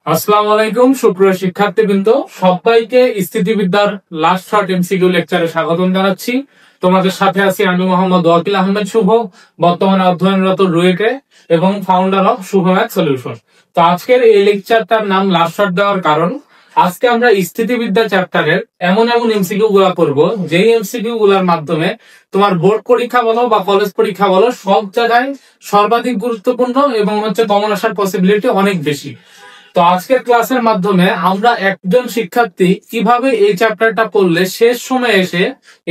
আসসালামু আলাইকুম সুপ্রিয় শিক্ষার্থীবৃন্দ, সবাইকে স্থিতিবিদ্যার লাস্ট শর্ট এমসিকিউ লেকচারে স্বাগতম জানাচ্ছি। তোমাদের সাথে আছি আমি মোহাম্মদ ওয়াকিল আহমেদ শুভ, বর্তমানে অধ্যয়নরত রুয়েটে এবং founder of Shuvo math solution. তো আজকের এই লেকচারটার নাম লাস্ট শর্ট দেওয়ার কারণ, আজকে আমরা স্থিতিবিদ্যা চ্যাপ্টারের এমন এমন এমসিকিউ গুলা করবো যেই এমসিকিউ গুলার মাধ্যমে তোমার বোর্ড পরীক্ষা বলো বা কলেজ পরীক্ষা বলো সব জায়গায় সর্বাধিক গুরুত্বপূর্ণ এবং কমন আসার পসিবিলিটি অনেক বেশি। তো আজকের ক্লাসের মাধ্যমে আমরা একজন শিক্ষার্থী কিভাবে এই চ্যাপ্টারটা পড়লে শেষ সময় এসে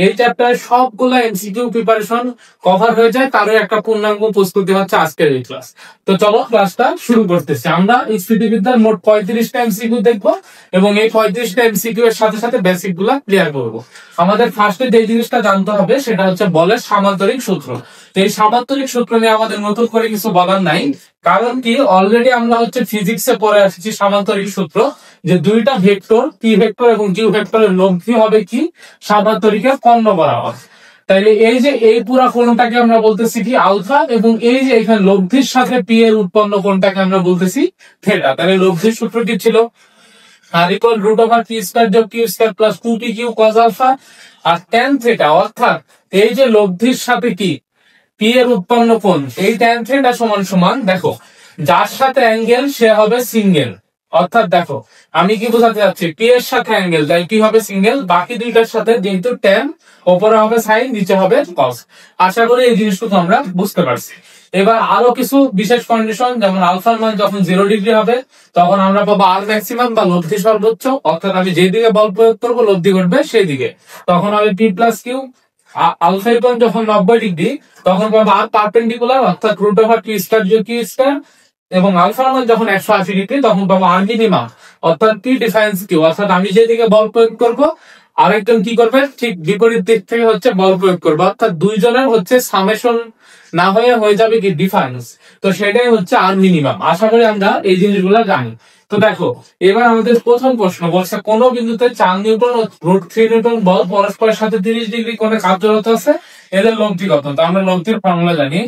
এই চ্যাপ্টারের সবগুলা এমসিকিউ প্রিপারেশন কভার হয়ে যায় তারও একটা পূর্ণাঙ্গ প্রস্তুতি হচ্ছে আজকের এই ক্লাস। তো চলো ক্লাসটা শুরু করতেছি। আমরা স্থিতিবিদ্যার মোট 35টা এমসিকিউ দেখবো এবং এই 35টা এমসিকিউ এর সাথে সাথে বেসিক গুলা ক্লিয়ার করবো। আমাদের ফার্স্টে যে জিনিসটা জানতে হবে সেটা হচ্ছে বলের সামান্তরিক সূত্র। তো এই সামান্তরিক সূত্র নিয়ে আমাদের নতুন করে কিছু বলার নাই, কারণ কি অলরেডি আমরা ফিজিক্সে পড়ে আসছি সামান্তরিক সূত্র, যে দুইটা ভেক্টর পি ভেক্টর এবং কিউ ভেক্টরের লব্ধি হবে কি সামান্তরিকের কর্ণ বরাবর। তাইলে এই যে এই পুরা কোণটাকে আমরা বলতেছি কি আলফা, এবং এই যে এখানে লব্ধির সাথে পি এর উৎপন্ন কোণটাকে আমরা বলতেছি থিটা। তাহলে লব্ধির সূত্র কি ছিল? R equal root over P square যোগ Q square plus 2p Q cos alpha, আর tan থিটা অর্থাৎ এই যে লব্ধির সাথে কি পি এর উৎপন্ন কোণ, এই tan থিটা সমান সমান দেখো যার সাথে অ্যাঙ্গেল সে হবে সিঙ্গেল। অর্থাৎ দেখো আমি কি বোঝাতে চাচ্ছি, পি এর সাথে অ্যাঙ্গেল তাই কি হবে সিঙ্গেল, বাকি দুইটার সাথে যেহেতু tan উপরে হবে সাইন নিচে হবে cos। আশা করি এই জিনিসটুকু আমরা বুঝতে পারছি। এবার আরো কিছু বিশেষ কন্ডিশন, যেমন আলফার মান যখন 0 ডিগ্রি হবে তখন আমরা পাবো আর ম্যাক্সিমাম বা লব্ধি সর্বোচ্চ, অর্থাৎ আমি যেদিকে বল প্রয়োগ করবো লব্ধি ঘটবে সেই দিকে, তখন হবে পি প্লাস কিউ। আলফার কোণ যখন 90 ডিগ্রি তখন পাবো আর পারপেন্ডিকুলার, অর্থাৎ রুট ওভার টি স্কয়ার যোগ কিউ স্কয়ার, এবং আলফার মান যখন 180 ডিগ্রি তখন পাবো আর মিনিমাম, অর্থাৎ পি ডিফারেন্স কিউ, অর্থাৎ আমি যেদিকে বল প্রয়োগ করবো আরেকজন কি করবে ঠিক বিপরীত দিক থেকে বল প্রয়োগ করবে, অর্থাৎ দুইজনের সামেশন না হয়ে যাবে কি ডিফারেন্স। তো সেটাই হচ্ছে আর মিনিমাম। আশা করি আমরা এই জিনিসগুলো জানি। তো দেখো এবার আমাদের প্রথম প্রশ্ন বলছে কোন বিন্দুতে 4 নিউটন ও √3 নিউটন বল পরস্পরের সাথে 30 ডিগ্রি কোণে কার্যরত আছে, এদের লব্ধি কত? তো আমরা লব্ধির ফর্মুলা জানি,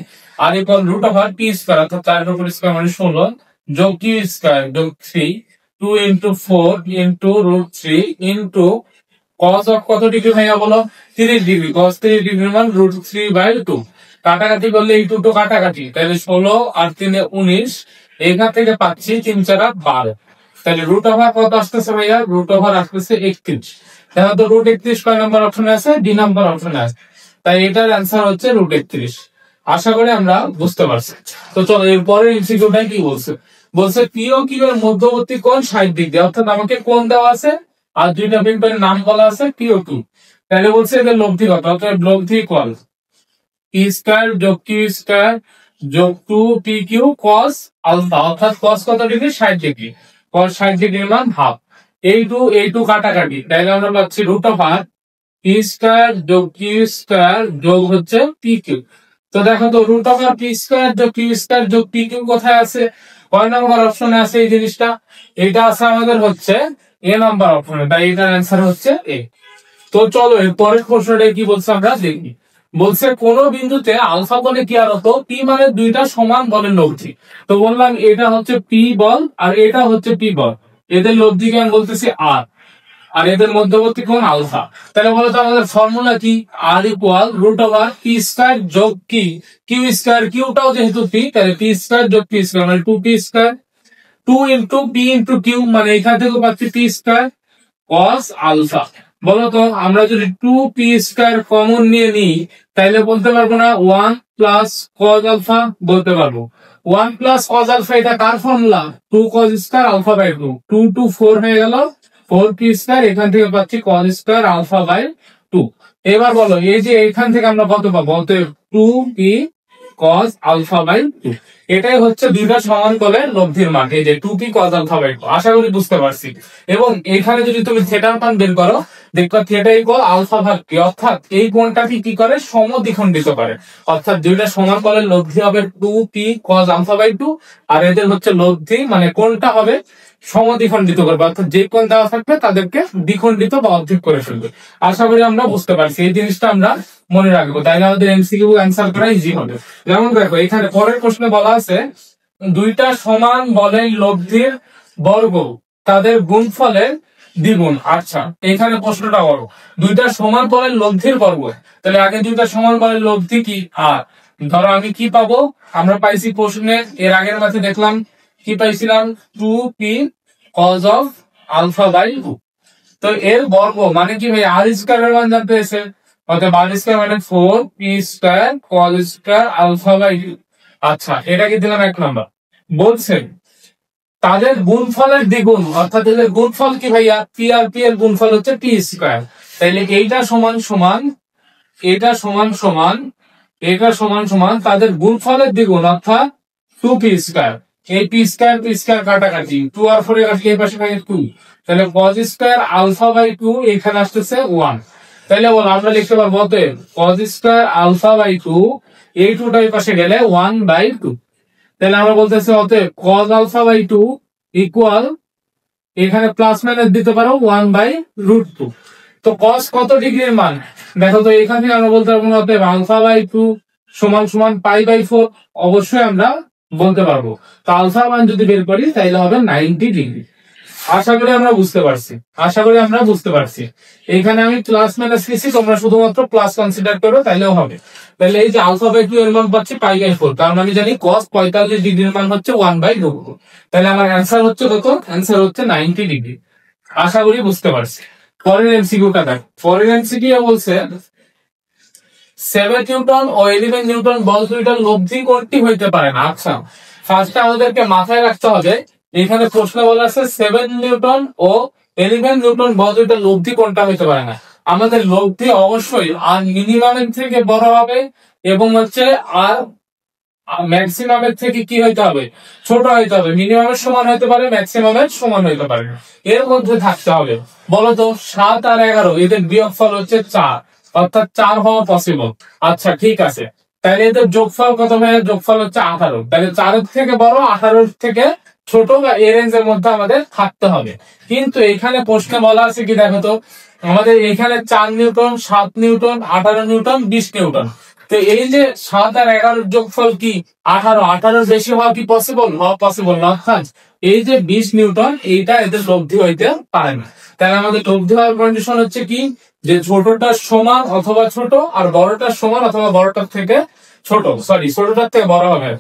R equal root over P square অর্থাৎ 4 উপর স্কয়ার মানে 16 যোগ কিউ স্কয়ার যোগ 3 2 into 4 into √3 into cos of কত ডিগ্রি ভাইয়া বলো? 30 ডিগ্রি। cos 30 ডিগ্রি মান √3/2। কাটাকাটি করলে এই দুটো কাটাকাটি, তাহলে 16 আর 3 19, এখান থেকে পাচ্ছি 3 4 12। তাহলে রুট ওভার কত আসতেছে ভাইয়া? রুট ওভার আসতেছে 31। তাহলে তো √31 কয় নাম্বার অপশনে আছে? ডি নাম্বার অপশনে আছে। তাই এটার অ্যান্সার হচ্ছে √31। আশা করি আমরা বুঝতে পারছি। তো চলো এরপরে এমসিকিউটা কি বলছে, বলছে পি ও কিউ এর মধ্যবর্তী কোণ 60 ডিগ্রি, অর্থাৎ আমাকে কোণ দেওয়া আছে আর দুইটা ভেক্টরের নাম বলা আছে পি ও কিউ। তাহলে বলছে এদের লব্ধি কত? অর্থাৎ লব্ধি ইকুয়াল পি স্কয়ার যোগ কিউ স্কয়ার যোগ 2p কিউ cos আলফা, অর্থাৎ cos কত ডিগ্রি? 60 ডিগ্রি। cos 60 ডিগ্রির মান হাফ। এই টু কাটাকাটি, তাহলে আমরা পাচ্ছি রুট ওভার পি স্কয়ার যোগ কিউ স্কয়ার যোগ হচ্ছে পি কিউ। তো দেখো তো রুট ওভার পি স্কয়ার যোগ কিউ স্কয়ার যোগ পি কিউ কোথায় আছে? কয় নম্বর অপশনে আছে এই জিনিসটা? এটা আছে আমাদের এ নাম্বার অপশনে, তাই এটার অ্যান্সার হচ্ছে এ। তো চলো এর পরের প্রশ্নটা কি বলছে আমরা দেখি। বলছে কোন বিন্দুতে আলফা বলে কি আর হতো পি মানে দুইটা সমান বলের লব্ধি। তো বললাম এটা হচ্ছে পি বল আর এটা হচ্ছে পি বল, এদের লব্ধিকে আমি বলতেছি আর এদের মধ্যবর্তী কোণ আলফা। তাহলে বলতো আমাদের ফর্মুলা কি? R equal root over P square যোগ কিউ স্কয়ার, কিউটাও যেহেতু পি তাহলে পি স্কয়ার যোগ পি স্কয়ার মানে 2p square, 2 into P into Q মানে এখান থেকে পাচ্ছি পি স্কয়ার cos আলফা। বলতো আমরা যদি 2p স্কয়ার কমন নিয়ে নিই তাহলে বলতে পারবো না 1 প্লাস cos আলফা? বলতে পারবো 1 প্লাস cos আলফা, এটা কার formula? 2 cos square alpha by 2, 2 2 4 হয়ে গেল 4p স্কয়ার, এখান থেকে পাচ্ছি cos স্কয়ার আলফা বাই 2। এবার বলো এই যে এখান থেকে আমরা কত পাবো? বলতে 2p cos আলফা বাই 2, এটাই হচ্ছে দুইটা সমান কোণের লব্ধির মান, এই যে 2p cos আলফা বাই 2। আশা করি বুঝতে পারছি। এবং এখানে যদি তুমি থিটার মান বের করো দেখবা থিটা ইকুয়াল আলফা ভাগ পি, অর্থাৎ এই কোণটাকে কি করে সমদ্বিখণ্ডিত করে, অর্থাৎ দুইটা সমান কোণের লব্ধি হবে 2p cos আলফা বাই 2, আর এদের লব্ধি মানে কোণটা হবে সমদ্বিখণ্ডিত করবে, অর্থাৎ যে কোণ দেওয়া থাকবে তাদেরকে দ্বিখণ্ডিত বা অর্ধেক করে ফেলবে। আশা করি আমরা বুঝতে পারছি, এই জিনিসটা আমরা মনে রাখবো, তাইলে আমাদের এমসিকিউ অ্যান্সার করা ইজি হবে। যেমন দেখো এখানে পরের প্রশ্নে বলা আছে দুইটা সমান বলের লব্ধির বর্গ তাদের গুণফলের দ্বিগুণ। আচ্ছা, এখানে প্রশ্নটা বড়, দুইটা সমান বলের লব্ধির বর্গ। তাহলে আগে দুইটা সমান বলের লব্ধি কি আর, ধরো আমি কি পাবো, আমরা পাইছি প্রশ্নে এর আগের মাসে দেখলাম কি পাইছিলাম, 2p cos of alpha by 2। তো এর বর্গ মানে কি ভাই, আর স্কয়ারের মান জানতে এসে, অর্থাৎ আর স্কয়ার মানে 4p square cos square alpha by 2। আচ্ছা, এটা কি দিলাম এক নাম্বার। বলছে তাদের গুণফলের দ্বিগুণ, অর্থাৎ এদের গুণফল কি ভাইয়া, পি আর পি এর গুণফল হচ্ছে পি স্কয়ার। তাইলে এইটা সমান সমান এটা সমান সমান এটা সমান সমান তাদের গুণফলের দ্বিগুণ, অর্থাৎ 2p স্কয়ার। এই পি স্কয়ার কাটাকাটি, 2 আর 4 এর কাছে এই পাশে থাকে 2, তাহলে cos স্কয়ার আলফা বাই 2 এখানে আসতেছে 1। তাহলে বল আমরা লিখতে পারবো অতএব cos স্কয়ার আলফা বাই 2, এই 2টা এই পাশে গেলে 1 বাই 2। তাহলে আমরা বলতেছি অতএব cos আলফা বাই 2 ইকুয়াল, এখানে প্লাস মাইনাস দিতে পারো 1 বাই রুট 2। তো cos কত ডিগ্রির মান দেখো তো, এখান থেকে আমরা বলতে পারবো অতএব আলফা বাই 2 সমান সমান পাই বাই 4, অবশ্যই আমরা বলতে পারবো। তো আলফা মান যদি বের করি তাহলে হবে 90 ডিগ্রি। আশা করি আমরা বুঝতে পারছি। এখানে আমি প্লাস মাইনাস লিখছি, তোমরা শুধুমাত্র প্লাস কনসিডার করো তাইলেও হবে। তাহলে এই যে আলফা বাই 2 এর মান পাচ্ছি পাই বাই 4, কারণ আমি জানি cos 45 ডিগ্রির মান হচ্ছে 1 বাই রুট 2। তাহলে আমার অ্যান্সার হচ্ছে কত, অ্যান্সার হচ্ছে 90 ডিগ্রি। আশা করি বুঝতে পারছি। পরের এমসিকিউটা দেখ, পরের এমসিকিউ বলছে 7 নিউটন ও 11 নিউটন বল দুইটার লব্ধি কোনটি হইতে পারে না। আচ্ছা, ফার্স্টে আমাদেরকে মাথায় রাখতে হবে, এখানে প্রশ্ন বলা আছে 7 নিউটন ও 11 নিউটন বল দুইটার লব্ধি কোনটা হইতে পারে না। আমাদের লব্ধি অবশ্যই আর মিনিমামের থেকে বড় হবে, এবং হচ্ছে আর ম্যাক্সিমামের থেকে কি হইতে হবে, ছোট হইতে হবে। মিনিমামের সমান হইতে পারে, ম্যাক্সিমামের সমান হইতে পারে, এর মধ্যে থাকতে হবে। বলতো 7 আর 11 এদের বিয়োগফল হচ্ছে 4, অর্থাৎ 4 হওয়া পসিবল। আচ্ছা ঠিক আছে, তাহলে এদের যোগফল কত হয়, যোগফল হচ্ছে 18। তাহলে 4 থেকে বড়, 18 থেকে ছোট, বা এই রেঞ্জের মধ্যে আমাদের থাকতে হবে। কিন্তু এখানে প্রশ্নে বলা আছে কি দেখো তো, আমাদের এখানে 4 নিউটন, 7 নিউটন, 18 নিউটন, 20 নিউটন। তো এই যে 7 আর 11 যোগফল কি 18, 18 বেশি হওয়া কি পসিবল, হওয়া পসিবল না। এই যে 20 নিউটন, এইটা এদের লব্ধি হইতে পারে না। তাহলে আমাদের লব্ধি হওয়ার কন্ডিশন হচ্ছে কি, যে ছোটটার সমান অথবা ছোট, আর বড়টার সমান অথবা বড়টার থেকে ছোট, ছোটটার থেকে বড় হবে।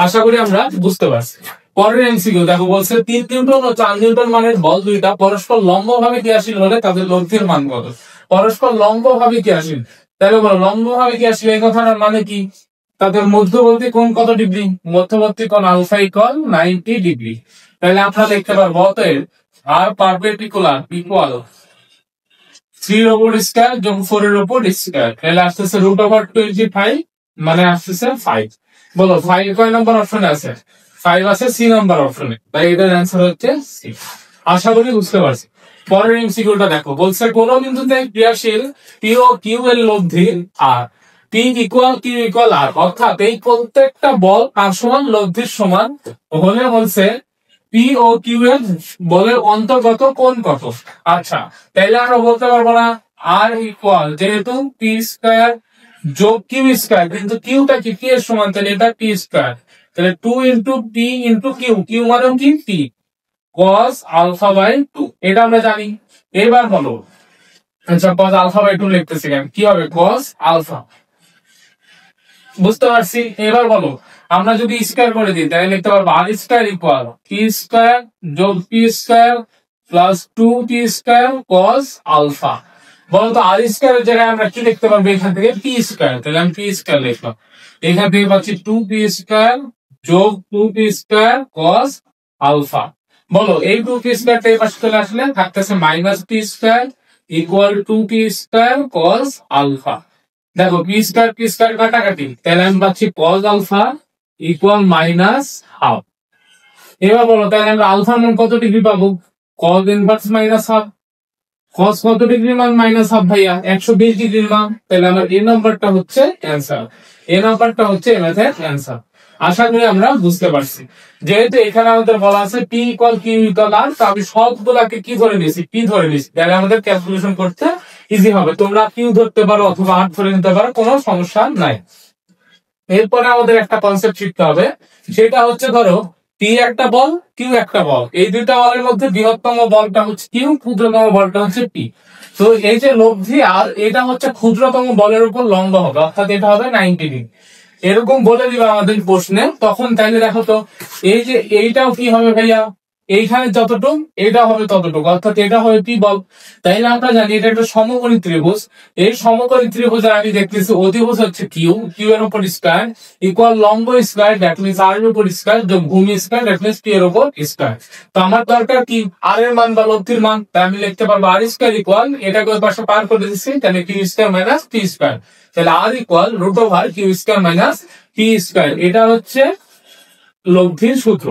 আশা করি আমরা বুঝতে পারছি। পরের এমসিকিউ দেখো, বলছে 3 নিউটন ও 4 নিউটন মানের বল দুইটা পরস্পর লম্বভাবে ক্রিয়াশীল হলে তাদের লব্ধির মান কত। পরস্পর লম্বভাবে ক্রিয়াশীল, তাহলে বলো লম্বভাবে ক্রিয়াশীল এই কথাটার মানে কি, তাদের মধ্যবর্তী কোণ কত ডিগ্রি, মধ্যবর্তী কোণ আলফা ইকুয়াল 90 ডিগ্রি। তাহলে আমরা দেখতে পারবো অতএব আর পারপেন্ডিকুলার ইকুয়াল 3 এর উপর স্কয়ার যোগ 4 এর উপর স্কয়ার, তাহলে আসতেছে √25, মানে আসতেছে 5। বলো 5 কয় নাম্বার অপশনে আছে, 5 আছে সি নাম্বার অপশনে, তাই এটার অ্যান্সার হচ্ছে সি। আশা করি বুঝতে পারছি। পরের এমসিকিউটা দেখো, বলছে কোন বিন্দুতে ক্রিয়াশীল পি ও কিউ এর লব্ধি আর পি ইকুয়াল কিউ ইকুয়াল আর, অর্থাৎ এই প্রত্যেকটা বল আর সমান লব্ধির সমান হলে বলছে পি ও কিউ এর বলের অন্তর্গত কোণ কত। আচ্ছা, তাহলে আমরা বলতে পারবো না আর ইকুয়াল, যেহেতু পি স্কয়ার যোগ কিউ স্কয়ার, কিন্তু কিউটা কি পি এর সমান, তাহলে এটা পি স্কয়ার, তাহলে 2 into p into q, q মানে কি পি, cos আলফা বাই 2, এটা আমরা জানি। এবার বলো, আচ্ছা cos আলফা বাই 2 লিখতেছি কেন, কি হবে cos আলফা, বুঝতে পারছি। এবার বলো আমরা যদি স্কয়ার করে দিই তাহলে লিখতে পারবো r square equal p square যোগ P square plus 2p square cos alpha. বলতো আর স্কয়ার এর জায়গায় আমরা কি লিখতে পারবো, এখান থেকে পি স্কয়ার, তাহলে আমি পি স্কয়ার লিখলাম। এখান থেকে পাচ্ছি 2p স্কয়ার যোগ 2p স্কয়ার cos আলফা। বলো এই 2p স্কয়ারটা এই পাশে চলে আসলে থাকতেছে minus P square equal 2p square cos alpha. দেখো পি স্কয়ার কাটাকাটি, তাহলে আমি পাচ্ছি cos alpha equal minus half. এবার বলো তাহলে আমরা আলফার মান কত ডিগ্রি পাবো, cos inverse minus half. cos কত ডিগ্রির মান মাইনাস হাফ ভাইয়া, 120 ডিগ্রির মান। তাহলে আমার এই নাম্বারটা হচ্ছে অ্যান্সার, এই নাম্বারটা হচ্ছে এই ম্যাথের অ্যান্সার। আশা করি আমরা বুঝতে পারছি। যেহেতু এখানে আমাদের বলা আছে পি ইকুয়াল কিউ ইকুয়াল আর, তো আমি সবগুলাকে কি ধরে নিয়েছি, পি ধরে নিয়েছি, তাহলে আমাদের ক্যালকুলেশন করতে ইজি হবে। তোমরা কিউ ধরতে পারো অথবা আর ধরে নিতে পারো, কোনো সমস্যা নাই। এরপরে আমাদের একটা কনসেপ্ট শিখতে হবে, সেটা হচ্ছে ধরো পি একটা বল, কিউ একটা বল, এই দুইটা বলের মধ্যে বৃহত্তম বলটা হচ্ছে কিউ, ক্ষুদ্রতম বলটা হচ্ছে পি। তো এই যে লব্ধি আর এটা হচ্ছে ক্ষুদ্রতম বলের উপর লম্ব হবে, অর্থাৎ এটা হবে 90 ডিগ্রি। এরকম বলে দিবে আমাদের প্রশ্নে, তখন তাইলে দেখো তো এই যে এইটাও কি হবে ভাইয়া, এইখানে যতটুক এটা হবে ততটুকু, অর্থাৎ এটা হবে পি বল। তাইলে আমরা জানি এটা একটা সমকোণী ত্রিভুজ। এই সমকোণী ত্রিভুজের আমি দেখতেছি অধিভুজ হচ্ছে কিউ, কিউ এর উপর স্কয়ার ইকুয়াল লম্ব স্কয়ার, দ্যাট মিন্স আর এর উপর স্কয়ার যোগ ভূমি স্কয়ার, দ্যাট মিন্স পি এর উপর স্কয়ার। তো আমার দরকার কি আর এর মান বা লব্ধির মান, তাই আমি লিখতে পারবো আর স্কয়ার ইকুয়াল, এটাকে ওই পাশে পার করে দিচ্ছি, তাহলে Q square minus P square. তাহলে R equal root over Q square minus P square, এটা হচ্ছে লব্ধির সূত্র।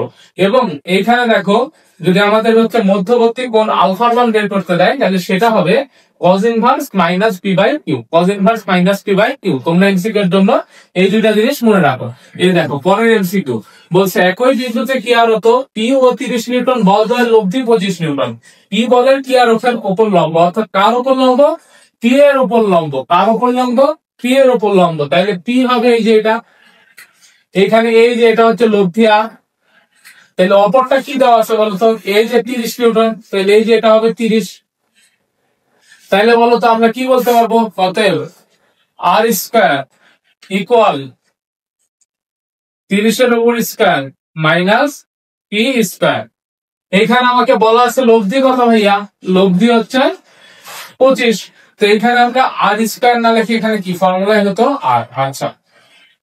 এবং এইখানে দেখো যদি আমাদের হচ্ছে মধ্যবর্তী কোণ আলফার মান বের করতে দেয়, তাহলে সেটা হবে cos inverse minus p by q, cos inverse minus p by q. তোমরা এমসিকিউ এর জন্য এই দুইটা জিনিস মনে রাখো। এই দেখো পরের এমসিকিউ বলছে একই বিন্দুতে কি আর হতো পি ও 30 নিউটন বল দ্বয়ের লব্ধি 25 নিউটন। পি বলের কি আর ওপর লম্ব, অর্থাৎ কার উপর লম্ব, পি এর উপর লম্ব। কার উপর লম্ব, পি এর উপর লম্ব। তাহলে পি হবে এই যে এটা, এখানে এই যে এটা হচ্ছে লব্ধি আর, তাহলে অপরটা কি দেওয়া আছে বলতো, এই যে 30 নিউটন, তাহলে এই যে এটা হবে 30। তাইলে বলতো আমরা কি বলতে পারবো, অতএব আর স্কয়ার ইকুয়াল 30 এর উপর স্কয়ার মাইনাস পি স্কয়ার। এখানে আমাকে বলা আছে লব্ধি কত ভাইয়া, লব্ধি হচ্ছে 25। তো এখানে আমরা আর স্কয়ার না লিখে এখানে কি ফর্মুলা হতো আর। আচ্ছা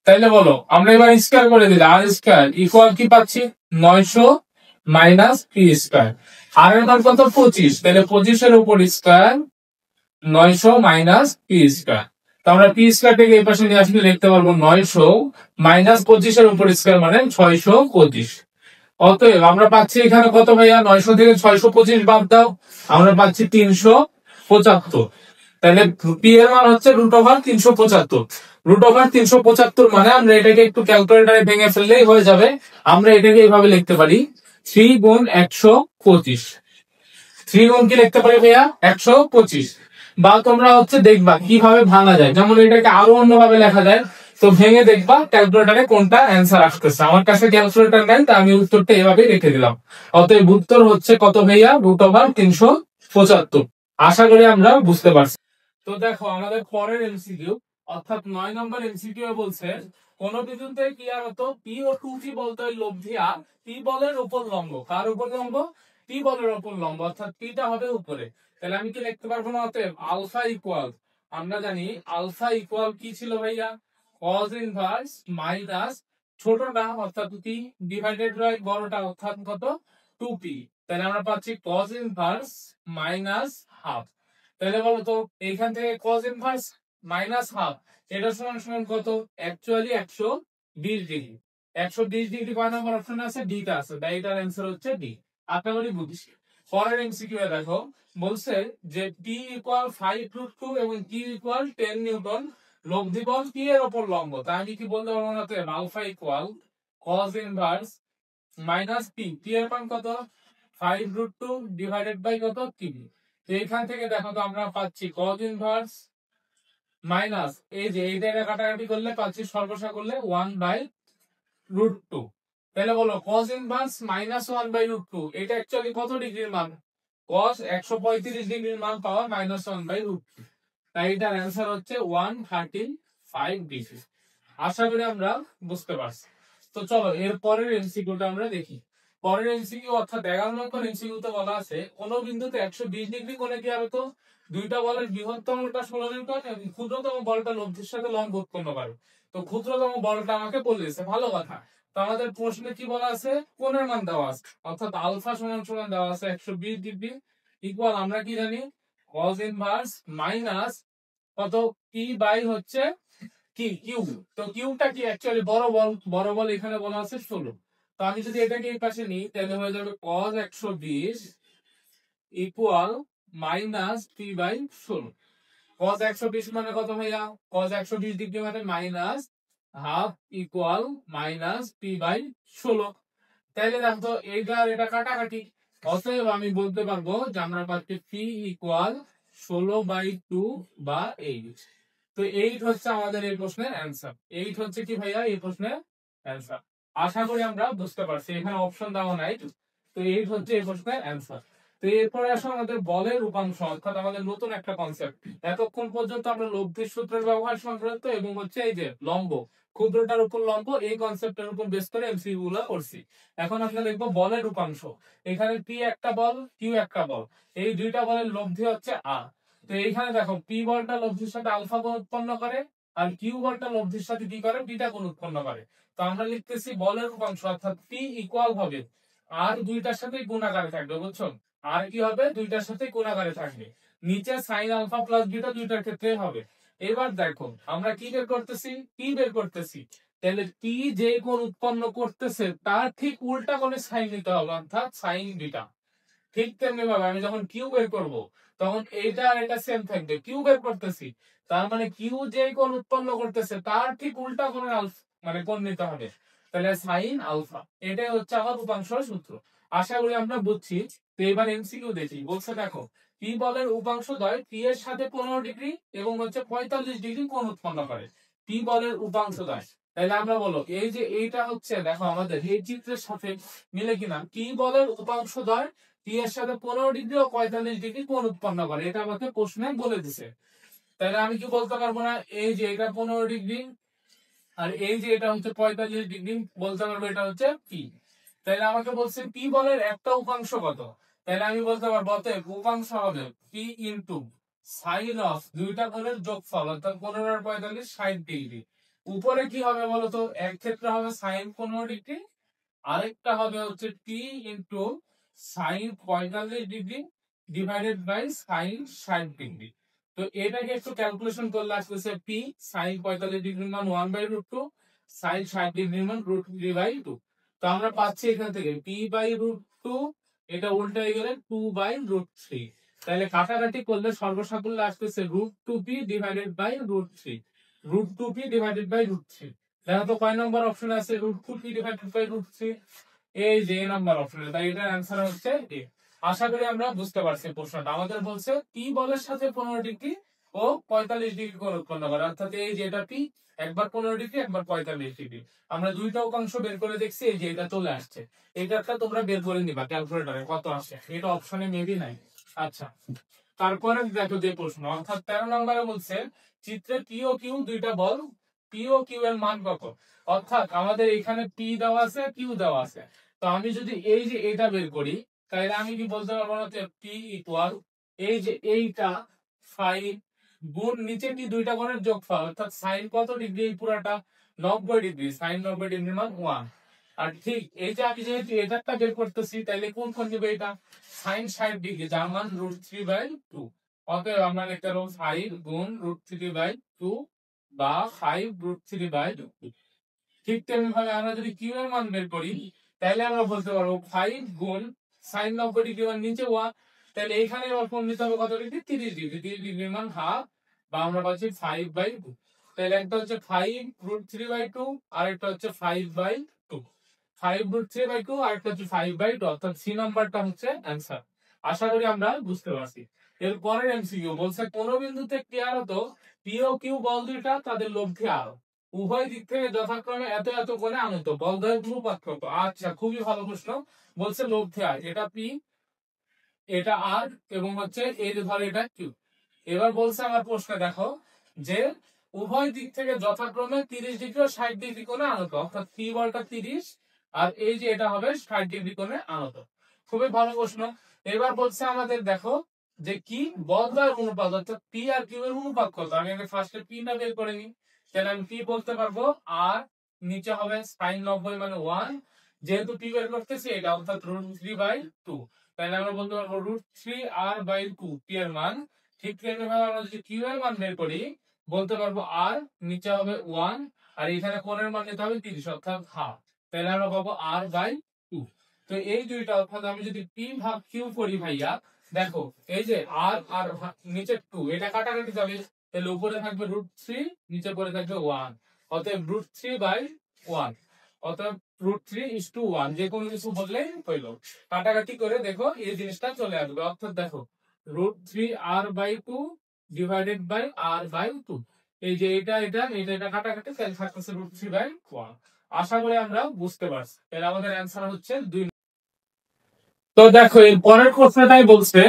তাইলে বলো আমরা এবার স্কয়ার করে দিলে আর স্কয়ার ইকুয়াল কি পাচ্ছি 900 মাইনাস পি স্কয়ার। আর এর মান কত 25, তাহলে 25 এর উপর স্কয়ার 900 মাইনাস পি স্কয়ার। তো আমরা পি স্কয়ার থেকে এই পাশে নিয়ে আসলে লিখতে পারবো 900 মাইনাস 25 এর উপর স্কয়ার মানে 625। অতএব আমরা পাচ্ছি এখানে কত ভাইয়া, 900 থেকে 625 বাদ দাও, আমরা পাচ্ছি 375। তাহলে পি এর মান হচ্ছে রুট ওভার 375। রুট ওভার 375 মানে আমরা এটাকে একটু ক্যালকুলেটরে ভেঙে ফেললেই হয়ে যাবে। আমরা এটাকে এইভাবে লিখতে পারি 3 গুণ 125। 3 গুণ কি লিখতে পারি ভাইয়া 125। বা তোমরা হচ্ছে দেখবা কিভাবে ভাঙা যায়, যেমন এটাকে আরো অন্যভাবে লেখা যায়, তো ভেঙে দেখবা ক্যালকুলেটরে কোনটা অ্যান্সার আসতেছে। আমার কাছে ক্যালকুলেটর নেই, তো আমি উত্তরটা এভাবে রেখে দিলাম। অতএব উত্তর হচ্ছে কত ভাইয়া, রুট ওভার 375। আশা করি আমরা বুঝতে পারছি। তো দেখো আমাদের পরের এমসিকিউ, অর্থাৎ 9 নম্বর এমসিকিউ বলছে কোন বিন্দুতে কি আর হতো পি ও 2পি বলতে লব্ধি আর পি বলের উপর লম্ব। কার উপর লম্ব, পি বলের উপর লম্ব, অর্থাৎ পিটা হবে উপরে। তাহলে আমি কি লিখতে পারবো না, অতএব আলফা ইকুয়াল, আমরা জানি আলফা ইকুয়াল কি ছিল ভাইয়া, cos ইনভার্স মাইনাস ছোটটা অর্থাৎ পি ডিভাইডেড বাই বড়টা অর্থাৎ কত 2পি। তাহলে আমরা পাচ্ছি cos ইনভার্স মাইনাস হাফ। তাহলে বলতো এইখান থেকে cos ইনভার্স মাইনাস হাফ এটা সমান সমান কত, অ্যাকচুয়ালি 120 ডিগ্রি। 120 ডিগ্রি কয় নম্বর অপশন আছে, ডি টা আছে, তাই এটার অ্যান্সার হচ্ছে ডি। আশা করি বুঝছি। পরের এমসিকিউ এ দেখো বলছে যে পি ইকুয়াল 5√2 এবং কিউ ইকুয়াল 10 নিউটন, লব্ধি বল পি এর উপর লম্ব। তাই আমি কি বলতে পারবো না, তো alpha equal cos inverse minus p, p এর মান কত 5√2 ডিভাইডেড বাই কত 3। তো এখান থেকে দেখো তো আমরা পাচ্ছি cos ইনভার্স মাইনাস এই যে এই জায়গায় কাটাকাটি করলে পাচ্ছি সর্বসা করলে 1/√2। তাহলে বলো cos ইনভার্স মাইনাস 1/√2 এটা অ্যাকচুয়ালি কত ডিগ্রির মান, cos 135 ডিগ্রির মান পাওয়ার মাইনাস 1/√2। তাই এটার অ্যান্সার হচ্ছে 135 ডিগ্রি। আশা করি আমরা বুঝতে পারছি। তো চলো এর পরের এমসিকিউটা আমরা দেখি। পরের এমসিকিউ অর্থাৎ 11 নম্বর এমসিকিউতে বলা আছে কোন বিন্দুতে 120 ডিগ্রি কোণে কি আর হতো দুইটা বলের বৃহত্তমটা 16 নিউটন এবং ক্ষুদ্রতম বলটা লব্ধির সাথে লম্ব উৎপন্ন করে। তো ক্ষুদ্রতম বলটা আমাকে বলেছে, ভালো কথা। তো আমাদের প্রশ্নে কি বলা আছে, কোণের মান দেওয়া আছে, অর্থাৎ আলফা সমান সমান দেওয়া আছে 120 ডিগ্রি ইকুয়াল আমরা কি জানি cos ইনভার্স মাইনাস কত পি বাই হচ্ছে কি কিউ। তো কিউটা কি অ্যাকচুয়ালি বড় বল, বড় বল এখানে বলা আছে 16। তো আমি যদি এটাকে এই পাশে নিই তাহলে হয়ে যাবে cos 120 equal minus p by 16। cos 120 মানে কত ভাইয়া, cos 120 ডিগ্রি মানে minus half equal minus p by 16। তাইলে দেখো এইটা আর এটা কাটাকাটি, অতএব আমি বলতে পারবো যে আমরা পাচ্ছি পি ইকুয়াল 16/2 বা 8। তো 8 হচ্ছে আমাদের এই প্রশ্নের অ্যান্সার। 8 হচ্ছে কি ভাইয়া এই প্রশ্নের অ্যান্সার। আশা করি আমরা বুঝতে পারছি, এখানে অপশন দেওয়া নাই। তো এই হচ্ছে এই প্রশ্নের অ্যান্সার। তো এরপরে আসো আমাদের বলের উপাংশ, অর্থাৎ আমাদের নতুন একটা কনসেপ্ট। এতক্ষণ পর্যন্ত আমরা লব্ধির সূত্রের ব্যবহার সংক্রান্ত এবং হচ্ছে এই যে লম্ব, ক্ষুদ্রটার উপর লম্ব, এই কনসেপ্টের উপর বেস করে এমসিকিউ গুলো করছি। এখন আমরা দেখবো বলের উপাংশ। এখানে পি একটা বল, কিউ একটা বল, এই দুইটা বলের লব্ধি হচ্ছে আ। তো এইখানে দেখো পি বলটা লব্ধির সাথে আলফা কোণ উৎপন্ন করে, আর কিউ বলটা লব্ধির সাথে কি করে, বিটা কোণ উৎপন্ন করে। তো আমরা লিখতেছি বলের উপাংশ, অর্থাৎ পি ইকুয়াল হবে আর দুইটার সাথে গুণাকারে থাকবে, বুঝছো? আর কি হবে, দুইটার সাথে গুণাকারে থাকবে। নিচে সাইন আলফা প্লাস বিটা দুইটার ক্ষেত্রে হবে। এবার দেখো আমরা কি বের করতেছি, পি বের করতেছি। তাহলে পি যে কোণ উৎপন্ন করতেছে তার ঠিক উল্টা কোণে সাইন নিতে হবে, অর্থাৎ সাইন বিটা। ঠিক তেমনি ভাবে আমি যখন কিউ বের করব, তখন এইটা আর এটা সেম থাকবে। কিউ বের করতেছি, তার মানে কিউ যে কোণ উৎপন্ন করতেছে তার ঠিক উল্টা কোণের আলফা মানে কোণ নিতে হবে, তাহলে সাইন আলফা। এটাই হচ্ছে আমার উপাংশ সূত্র। আশা করি আমরা বুঝছি। তো এবার এমসিকিউ দেখি। বলছে দেখো পি বলের উপাংশ দ্বয় পি এর সাথে 15 ডিগ্রি এবং হচ্ছে 45 ডিগ্রি কোণ উৎপন্ন করে। পি বলের উপাংশ দ্বয়, তাহলে আমরা বলো এই যে এইটা হচ্ছে, দেখো আমাদের এই চিত্রের সাথে মিলে কিনা। পি বলের উপাংশ দ্বয় পি এর সাথে 15 ডিগ্রি ও 45 ডিগ্রি কোণ উৎপন্ন করে, এটা আমাকে প্রশ্নে বলে দিছে। তাহলে আমি কি বলতে পারবো না এই যে এটা 15 ডিগ্রি আর এই যে এটা হচ্ছে 45 ডিগ্রি, বলতে পারবো এটা হচ্ছে পি। তাহলে আমাকে বলছে পি বলের একটা উপাংশ কত, তাহলে আমি বলতে পারবো অতএব উপাংশ হবে পি ইন্টু সাইন অফ দুইটা কোণের যোগফল, অর্থাৎ 15 আর 45 60 ডিগ্রি। উপরে কি হবে বলতো, এক ক্ষেত্রে হবে সাইন 15 ডিগ্রি, আরেকটা হবে হচ্ছে T into sine 45 degree divided by sine 60 degree. তো এটাকে একটু ক্যালকুলেশন করলে আসতেছে পি সাইন 45 ডিগ্রির মান 1/√2, সাইন 60 ডিগ্রির মান √3/2। তো আমরা পাচ্ছি এখান থেকে p/√2, এটা উল্টাই গেলে 2/√3। তাহলে কাটাকাটি করলে সর্বসাকুল্যে আসতেছে √2p divided by √3, √2p divided by √3। দেখো তো কয় নম্বর অপশন আছে √2p ডিভাইডেড বাই √3, এই যে নাম্বার অপশন। তাই এটার অ্যান্সার হচ্ছে এ। আশা করি আমরা বুঝতে পারছি প্রশ্নটা। আমাদের বলছে পি বলের সাথে 15 ডিগ্রি ও 45 ডিগ্রি কোণ উৎপন্ন করে, অর্থাৎ এই যে এটা পি, একবার 15 ডিগ্রি একবার 45 ডিগ্রি। আমরা দুইটা উপাংশ বের করে দেখছি, এই যে এটা চলে আসছে। এটা তোমরা বের করে নিবা ক্যালকুলেটরে কত আসে, এটা অপশনে মেবি নাই। আচ্ছা, তারপরে দেখো যে প্রশ্ন, অর্থাৎ 13 নম্বরে বলছে চিত্রে পি ও কিউ দুইটা বল, পি ও কিউ এর মান কত। অর্থাৎ আমাদের এখানে পি দেওয়া আছে, কিউ দেওয়া আছে। তো আমি যদি এই যে এটা বের করি, তাহলে আমি কি বলতে পারবো না পি ইকুয়াল এই যে এইটা 5 গুণ নিচে কি দুইটা কোণের যোগফল, অর্থাৎ সাইন কত ডিগ্রি, এই পুরাটা 90 ডিগ্রি, সাইন 90 ডিগ্রির মান 1। আর ঠিক এই যে আমি যেহেতু এটা বের করতেছি, তাহলে কোন কোণ দিবে, এটা সাইন 60 ডিগ্রি, যার মান √3/2। অতএব আমরা লিখতে পারবো 5 গুণ √3/2 বা 5√3/2। ঠিক তেমনি ভাবে আমরা যদি কিউ এর মান বের করি, তাহলে আমরা বলতে পারবো 5 গুণ সাইন 90 ডিগ্রি মান নিচে 1, তাহলে এইখানে অল্প নিতে হবে কত ডিগ্রি, 30 ডিগ্রি, 30 ডিগ্রির মান হাফ, বা আমরা পাচ্ছি 5/2। তাহলে একটা হচ্ছে 5√3/2 আর একটা হচ্ছে 5/2, 5√3/2 আর একটা হচ্ছে 5/2, অর্থাৎ সি নাম্বারটা হচ্ছে অ্যান্সার। আশা করি আমরা বুঝতে পারছি। এর পরের এমসিকিউ বলছে কোন বিন্দুতে ক্রিয়ারত পি ও কিউ বল দুইটা তাদের লব্ধি আর উভয় দিক থেকে যথাক্রমে এত এত করে আনত, বলদ্বয়ের অনুপাত কত। আচ্ছা, খুবই ভালো প্রশ্ন। বলছে লব্ধি আর, এটা পি, এটা আর, এবং হচ্ছে এই যে ধর এটা কিউ। এবার বলছে আমার প্রশ্ন দেখো যে উভয় দিক থেকে যথাক্রমে 30 ডিগ্রি ও 60 ডিগ্রি কোণে আনত, অর্থাৎ পি বলটা 30 আর এই যে এটা হবে 60 ডিগ্রি কোণে আনত। খুবই ভালো প্রশ্ন। এবার বলছে আমাদের দেখো যে কি বলদ্বয়ের অনুপাত, অর্থাৎ পি আর কিউ এর অনুপাত কত। আমি আগে ফার্স্টে পি না বের করে নিই, তাহলে আমি পি বলতে পারবো আর নিচে হবে সাইন 90 মানে 1, যেহেতু পি বের করতেছি এটা, অর্থাৎ √3/2। তাহলে আমরা বলতে পারবো √3r/2 পি এর মান। ঠিক তেমনি ভাবে আমরা যদি কিউ এর মান বের করি, বলতে পারবো আর নিচে হবে 1, আর এখানে কোণের মান নিতে হবে 30, অর্থাৎ হাফ। তাহলে আমরা পাবো r/2। তো এই দুইটা, অর্থাৎ আমি যদি পি ভাগ কিউ করি ভাইয়া, দেখো এই যে আর আর নিচে 2, এটা কাটাকাটি যাবে, তাহলে উপরে থাকবে √3, নিচে পরে থাকবে 1, অতএব √3/1, অতএব √3:1, যে কোনো কিছু বললেই হইলো। কাটাকাটি করে দেখো এই জিনিসটা চলে আসবে, অর্থাৎ দেখো √3r/2 ডিভাইডেড বাই r/2। এই যে এটা এটা এটা এটা কাটাকাটি, তাহলে থাকতেছে √3/1। আশা করি আমরা বুঝতে পারছি। তাহলে আমাদের অ্যান্সার হচ্ছে 2। তো দেখো এর পরের প্রশ্নটাই বলছে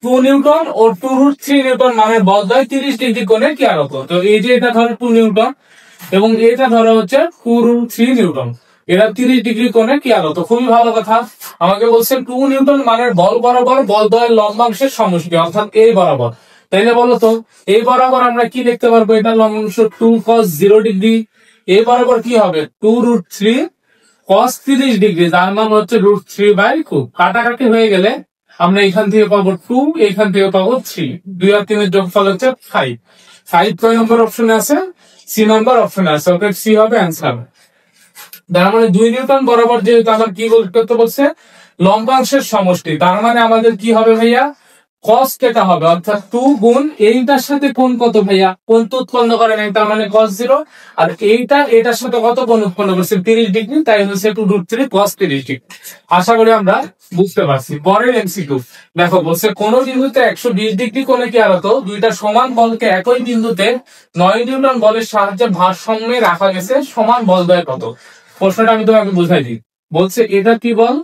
2 নিউটন ও 2√3 নিউটন মানে বলদ্বয় 30 ডিগ্রি কোণে কি আরত। তো এই যে এটা ধরো 2 নিউটন এবং এটা ধরো হচ্ছে 2√3 নিউটন, এরা 30 ডিগ্রি কোণে কি আরত। খুবই ভালো কথা। আমাকে বলছে 2 নিউটন মানে বল বরাবর বলদ্বয়ের লম্বাংশের সমষ্টি অর্থাৎ এই বরাবর। তাইলে বলো তো এই বরাবর আমরা কি দেখতে পারবো, এটা লম্বাংশ 2 cos 0 ডিগ্রি, এই বরাবর কি হবে 2√3 cos 30 ডিগ্রি, যার মান হচ্ছে √3/2। কাটাকাটি হয়ে গেলে আমরা এখান থেকে পাবো 2, এখান থেকে পাবো 3, 2 আর 3 এর যোগফল হচ্ছে 5। 5 কয় নম্বর অপশনে আছে? সি নাম্বার অপশনে আছে, অতএব সি হবে অ্যান্সার। তার মানে 2 নিউটন বরাবর যেহেতু আমার কি করতে বলছে, লম্বাংশের সমষ্টি, তার মানে আমাদের কি হবে ভাইয়া, cos কেটা হবে, অর্থাৎ 2 গুণ এইটার সাথে কোণ কত ভাইয়া, কোণ তো উৎপন্ন করে নাই, তার মানে cos 0, আর এইটা এটার সাথে কত কোণ উৎপন্ন করছে 30 ডিগ্রি, তাই হচ্ছে 2√3 cos 30 ডিগ্রি। আশা করি আমরা বুঝতে পারছি। পরের এমসিকিউ দেখো বলছে কোন বিন্দুতে 120 ডিগ্রি কোণে কি আরত দুইটা সমান বলকে একই বিন্দুতে 9 নিউটন বলের সাহায্যে ভারসাম্যে রাখা গেছে, সমান বলদ্বয় কত। প্রশ্নটা আমি তোমাকে বুঝাই দিই। বলছে এটা কি বল,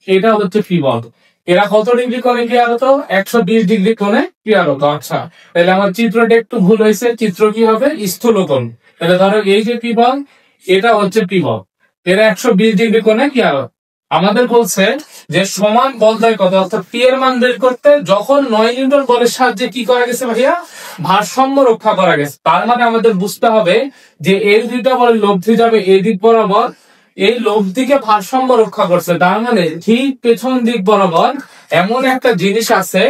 এটা হচ্ছে কি বল, এরা কত ডিগ্রি কোণে কি আরত, 120 ডিগ্রি কোণে কি আরত। আচ্ছা তাহলে আমার চিত্রটা একটু ভুল হয়েছে, চিত্র কি হবে স্থূলকোণ। তাহলে ধরো এই যে পি বল, এটা হচ্ছে পি বল, এরা 120 ডিগ্রি কোণে কি আরত। আমাদের বলছে যে সমান বলদ্বয় কত, অর্থাৎ পি এর মান বের করতে যখন 9 নিউটন বলের সাহায্যে কি করা গেছে ভাইয়া, ভারসাম্য রক্ষা করা গেছে। তার মানে আমাদের বুঝতে হবে যে এই দুইটা বল লব্ধি যাবে এই দিক বরাবর, এই লব্ধিকে ভারসাম্য রক্ষা করছে, তার মানে ঠিক পেছন দিক বরাবর এমন একটা জিনিস আছে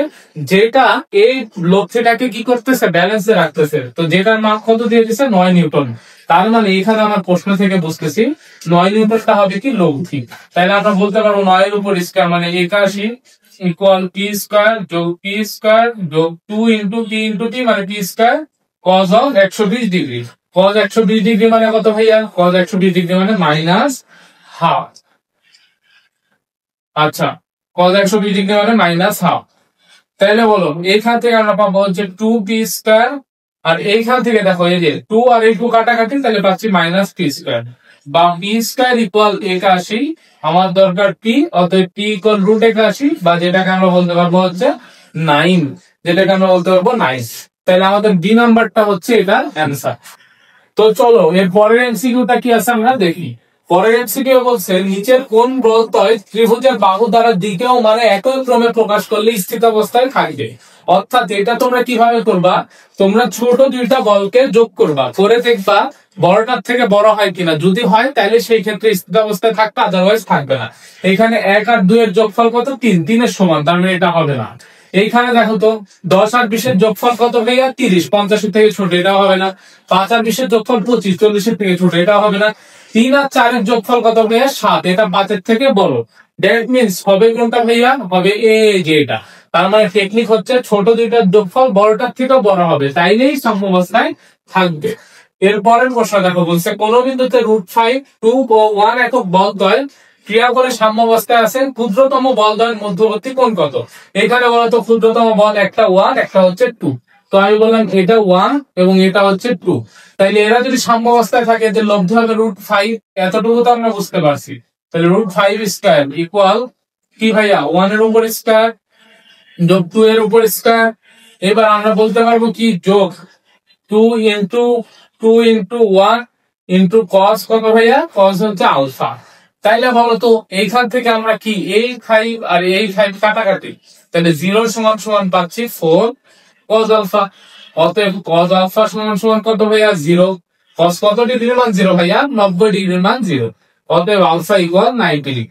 যেটা এই লব্ধিটাকে কি করতেছে, ব্যালেন্সে রাখতেছে। তো যেটার মান কত দিয়ে দিচ্ছে 9 নিউটন। তার মানে এখানে আমার প্রশ্ন থেকে বুঝতেছি 9 নিউটনটা হবে কি লব্ধি। তাইলে আমরা বলতে পারবো 9 এর উপর স্কয়ার মানে 81 ইকুয়াল পি স্কয়ার যোগ পি স্কয়ার যোগ 2 ইন্টু পি ইন্টু টি মানে p square cos of 120 degree. Cos 120 degree মানে কত ভাইয়া, কজ 120 ডিগ্রি মানে মাইনাস হাফ। আচ্ছা কজ 120 ডিগ্রি মানে মাইনাস হাফ। তাইলে বলো এইখান থেকে আমরা পাবো হচ্ছে 2p স্কয়ার, আর এইখান থেকে দেখো এই যে 2 আর এই 2 কাটাকাটি, তাহলে পাচ্ছি মাইনাস পি স্কয়ার, বা পি স্কয়ার ইকুয়াল 81, আমার দরকার পি, অতএব পি ইকুয়াল √81, বা যেটাকে আমরা বলতে পারবো হচ্ছে 9, যেটাকে আমরা বলতে পারবো 9। তাহলে আমাদের ডি নাম্বারটা হচ্ছে এটার অ্যান্সার। তো চলো এর পরের এমসিকিউটা কি আছে আমরা দেখি। পরের এমসিকিউ বলছে নিচের কোন বলতয় ত্রিভুজের বাহু দ্বারা দিকেও মানে একই ক্রমে প্রকাশ করলে স্থিত অবস্থায় থাকবে। অর্থাৎ এটা তোমরা কিভাবে করবা, তোমরা ছোট দুইটা বলকে যোগ করবা, করে দেখবা বড়টার থেকে বড় হয় কিনা, যদি হয় তাহলে সেই ক্ষেত্রে স্থিত অবস্থায় থাকবে, আদারওয়াইজ থাকবে না। এখানে 1 আর 2 এর যোগফল কত, 3, 3 এর সমান, তার মানে এটা হবে না। এইখানে দেখো তো 10 আর 20 এর যোগফল কত ভাইয়া, 30, 50 থেকে ছোট, এটাও হবে না। 5 আর 20 এর যোগফল 25, 40 থেকে ছোট, এটাও হবে না। 3 আর 4 এর যোগফল কত ভাইয়া, 7, এটা 5 এর থেকে বড়। দ্যাট মিন্স হবে কোনটা ভাইয়া, হবে এই যে এটা। তার মানে টেকনিক হচ্ছে ছোট দুইটার যোগফল বড়টার থেকেও বড় হবে, তাইলেই সমঅবস্থায় থাকবে। এরপরের প্রশ্ন দেখো বলছে কোন বিন্দুতে √5, 2 ও 1 একক বলদ্বয় ক্রিয়া করে সাম্যাবস্থায় আছে, ক্ষুদ্রতম বলদ্বয়ের মধ্যবর্তী কোণ কত। এখানে বলতো ক্ষুদ্রতম বল একটা 1, একটা হচ্ছে 2। তো আমি বললাম এটা 1 এবং এটা হচ্ছে 2। তাইলে এরা যদি সাম্যাবস্থায় থাকে যে লব্ধি হবে √5, এতটুকু তো আমরা বুঝতে পারছি। তাহলে √5 স্কয়ার ইকুয়াল কি ভাইয়া, 1 এর উপর স্কয়ার যোগ 2 এর উপর স্কয়ার। এবার আমরা বলতে পারবো কি যোগ 2 ইন্টু 2 ইন্টু 1 ইন্টু কস কত ভাইয়া, কস হচ্ছে আলফা। তাইলে বলতো এইখান থেকে আমরা কি এই 5 আর এই 5 কাটাকাটি, তাহলে 0 সমান সমান পাচ্ছি 4 কস আলফা। অতএব কস আলফা সমান সমান কত ভাইয়া 0। কস কত ডিগ্রির মান 0 ভাইয়া, 90 ডিগ্রির মান 0। অতএব alpha equal 90 degree.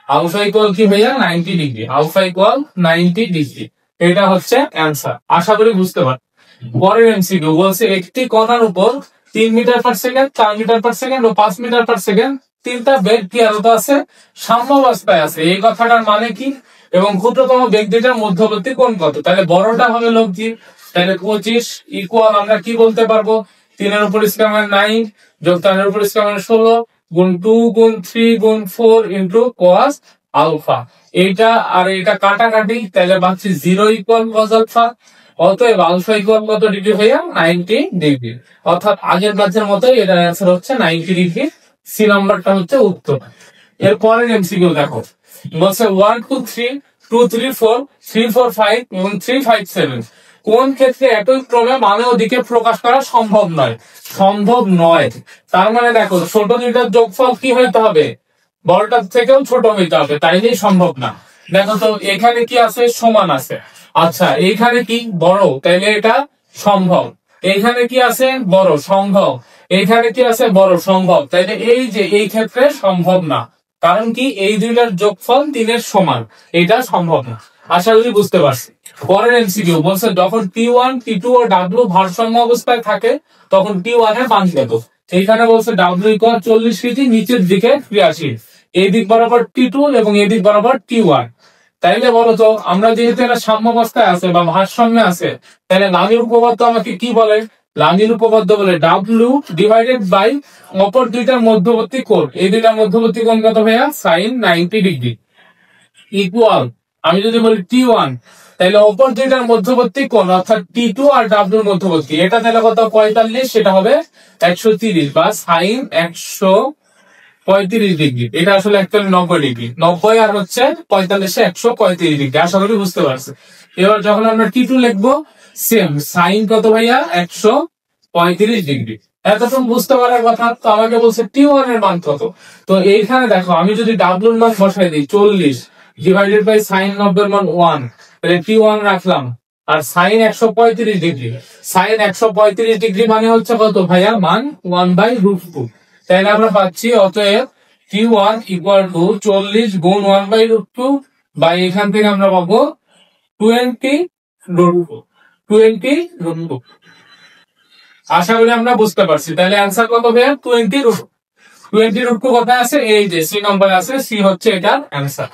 Alpha equal কি ভাইয়া 90 ডিগ্রি, আলফা ইকুয়াল 90 ডিগ্রি। এটা হচ্ছে অ্যান্সার। আশা করি বুঝতে পার। পরের এমসিকিউ বলছে একটি কণার উপর 3 metre per second, 4 metre per second ও 5 মিটার পার সেকেন্ড তিনটা বেগ কি আরত আছে, সাম্যাবস্থায় আছে। এই কথাটার মানে কি, এবং ক্ষুদ্রতম বেগ দুইটার মধ্যবর্তী কোণ কত। তাহলে বড়টা হবে লব্ধি, তাহলে 25 ইকুয়াল আমরা কি বলতে পারবো, 3 এর উপর স্কয়ার মানে 9 যোগ 4 এর উপর স্কয়ার মানে 16 গুণ 2 গুণ 3 গুণ 4 ইন্টু cos আলফা। এইটা আর এটা কাটাকাটি, তাহলে পাচ্ছি 0 ইকুয়াল cos আলফা। অতএব আলফা ইকুয়াল কত ডিগ্রি ভাইয়া, 90 ডিগ্রি। অর্থাৎ আগের ব্যাচের মতোই এটার অ্যান্সার হচ্ছে 90 ডিগ্রি সি নাম্বারটা হচ্ছে উত্তর। এরপরের এমসিকিউ দেখো, বলছে 1 2 3 2 3 4 3 4 5 এবং 3 5 7 কোন ক্ষেত্রে একই ক্রমে মানে ওদিকে প্রকাশ করা সম্ভব নয়। সম্ভব নয় তার মানে দেখো ছোট দুইটার যোগফল কি হইতে হবে, বড়টার থেকেও ছোট হইতে হবে, তাইলেই সম্ভব না। দেখো তো এখানে কি আছে, সমান আছে। আচ্ছা এইখানে কি বড়, তাইলে এটা সম্ভব। এইখানে কি আছে, বড়, সম্ভব। এইখানে কি আছে, বড়, সম্ভব। তাইলে এই যে এই ক্ষেত্রে সম্ভব না, কারণ কি এই দুইটার যোগফল 3-এর সমান, এটা সম্ভব না। আশা করি বুঝতে পারছি। পরের এমসিকিউ বলছে যখন P1 P2 ও W ভারসাম্য অবস্থায় থাকে তখন P1 এর মান কত। এইখানে বলছে W = 40 কেজি, নিচের দিকে 83, এই দিক বরাবর T2 এবং এই দিক বরাবর T1। তাইলে বলতো আমরা যেহেতু এটা সাম্যাবস্থায় আছে বা ভারসাম্যে আছে, তাহলে লামির উপপাদ্য আমাকে কি বলে, লামির উপপাদ্য বলে W ডিভাইডেড বাই অপর দুইটার মধ্যবর্তী কোণ, এই দুইটার মধ্যবর্তী কোণ কত ভাইয়া, sin 90 ডিগ্রি, ইকুয়াল আমি যদি বলি T1, তাহলে অপর দুইটার মধ্যবর্তী কোণ অর্থাৎ T2 আর W এর মধ্যবর্তী, এটা তাহলে কত 45, সেটা হবে 130 বা sin 135 ডিগ্রি। এটা আসলে একচুয়ালি 90 ডিগ্রি, 90 আর হচ্ছে 45 135 ডিগ্রি। আশা করি বুঝতে পারছি। এবার যখন আমরা T2 লিখবো, সেম সাইন কত ভাইয়া 135 ডিগ্রি। এতক্ষণ বুঝতে পারার কথা। তো আমাকে বলছে T1 এর মান কত। তো এইখানে দেখো আমি যদি W এর মান বসাই দিই 40 ডিভাইডেড বাই সাইন 90 এর মান 1, তাহলে T1 রাখলাম। আর সাইন 135 ডিগ্রি, সাইন 135 ডিগ্রি মানে হচ্ছে কত ভাইয়া, মান 1/√2। তাহলে আমরা পাচ্ছি অতএব T1 = 40 গুণ 1/√2 বা এখান থেকে আমরা পাবো 20√2। আশা করি আমরা বুঝতে পারছি। তাহলে অ্যান্সার কত হবে, 20√2 কোথায় আছে, এই যে সি নম্বরে আছে, সি হচ্ছে এটার অ্যান্সার।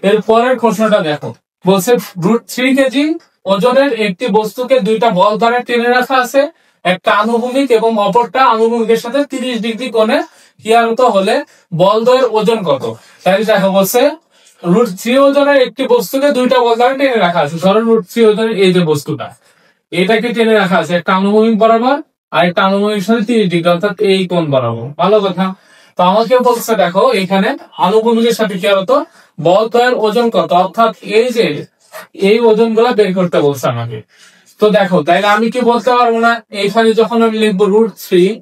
এর পরের প্রশ্নটা দেখো, বলছে √3 কেজি ওজনের একটি বস্তুকে দুইটা বল দ্বারা টেনে রাখা আছে, একটা আনুভূমিক এবং অপরটা আনুভূমিকের সাথে 30 ডিগ্রি কোণে ক্রিয়ারত হলে বল দ্বয়ের ওজন কত। তাই দেখো বলছে √3 ওজনের একটি বস্তুকে দুইটা বল দ্বারা টেনে রাখা আছে। ধরো √3 ওজনের এই যে বস্তুটা, এটাকে টেনে রাখা আছে একটা আনুভূমিক বরাবর আর একটা আনুভূমিক সাথে 30 ডিগ্রি অর্থাৎ এই কোণ বরাবর। ভালো কথা। তো আমাকে বলছে দেখো এখানে আনুভূমিকের সাথে কি হতো, বল দ্বয়ের ওজন কত, অর্থাৎ এই যে এই ওজন গুলা বের করতে বলছে আমাকে। তো দেখো তাইলে আমি কি বলতে পারবো না, এইখানে যখন আমি লিখবো √3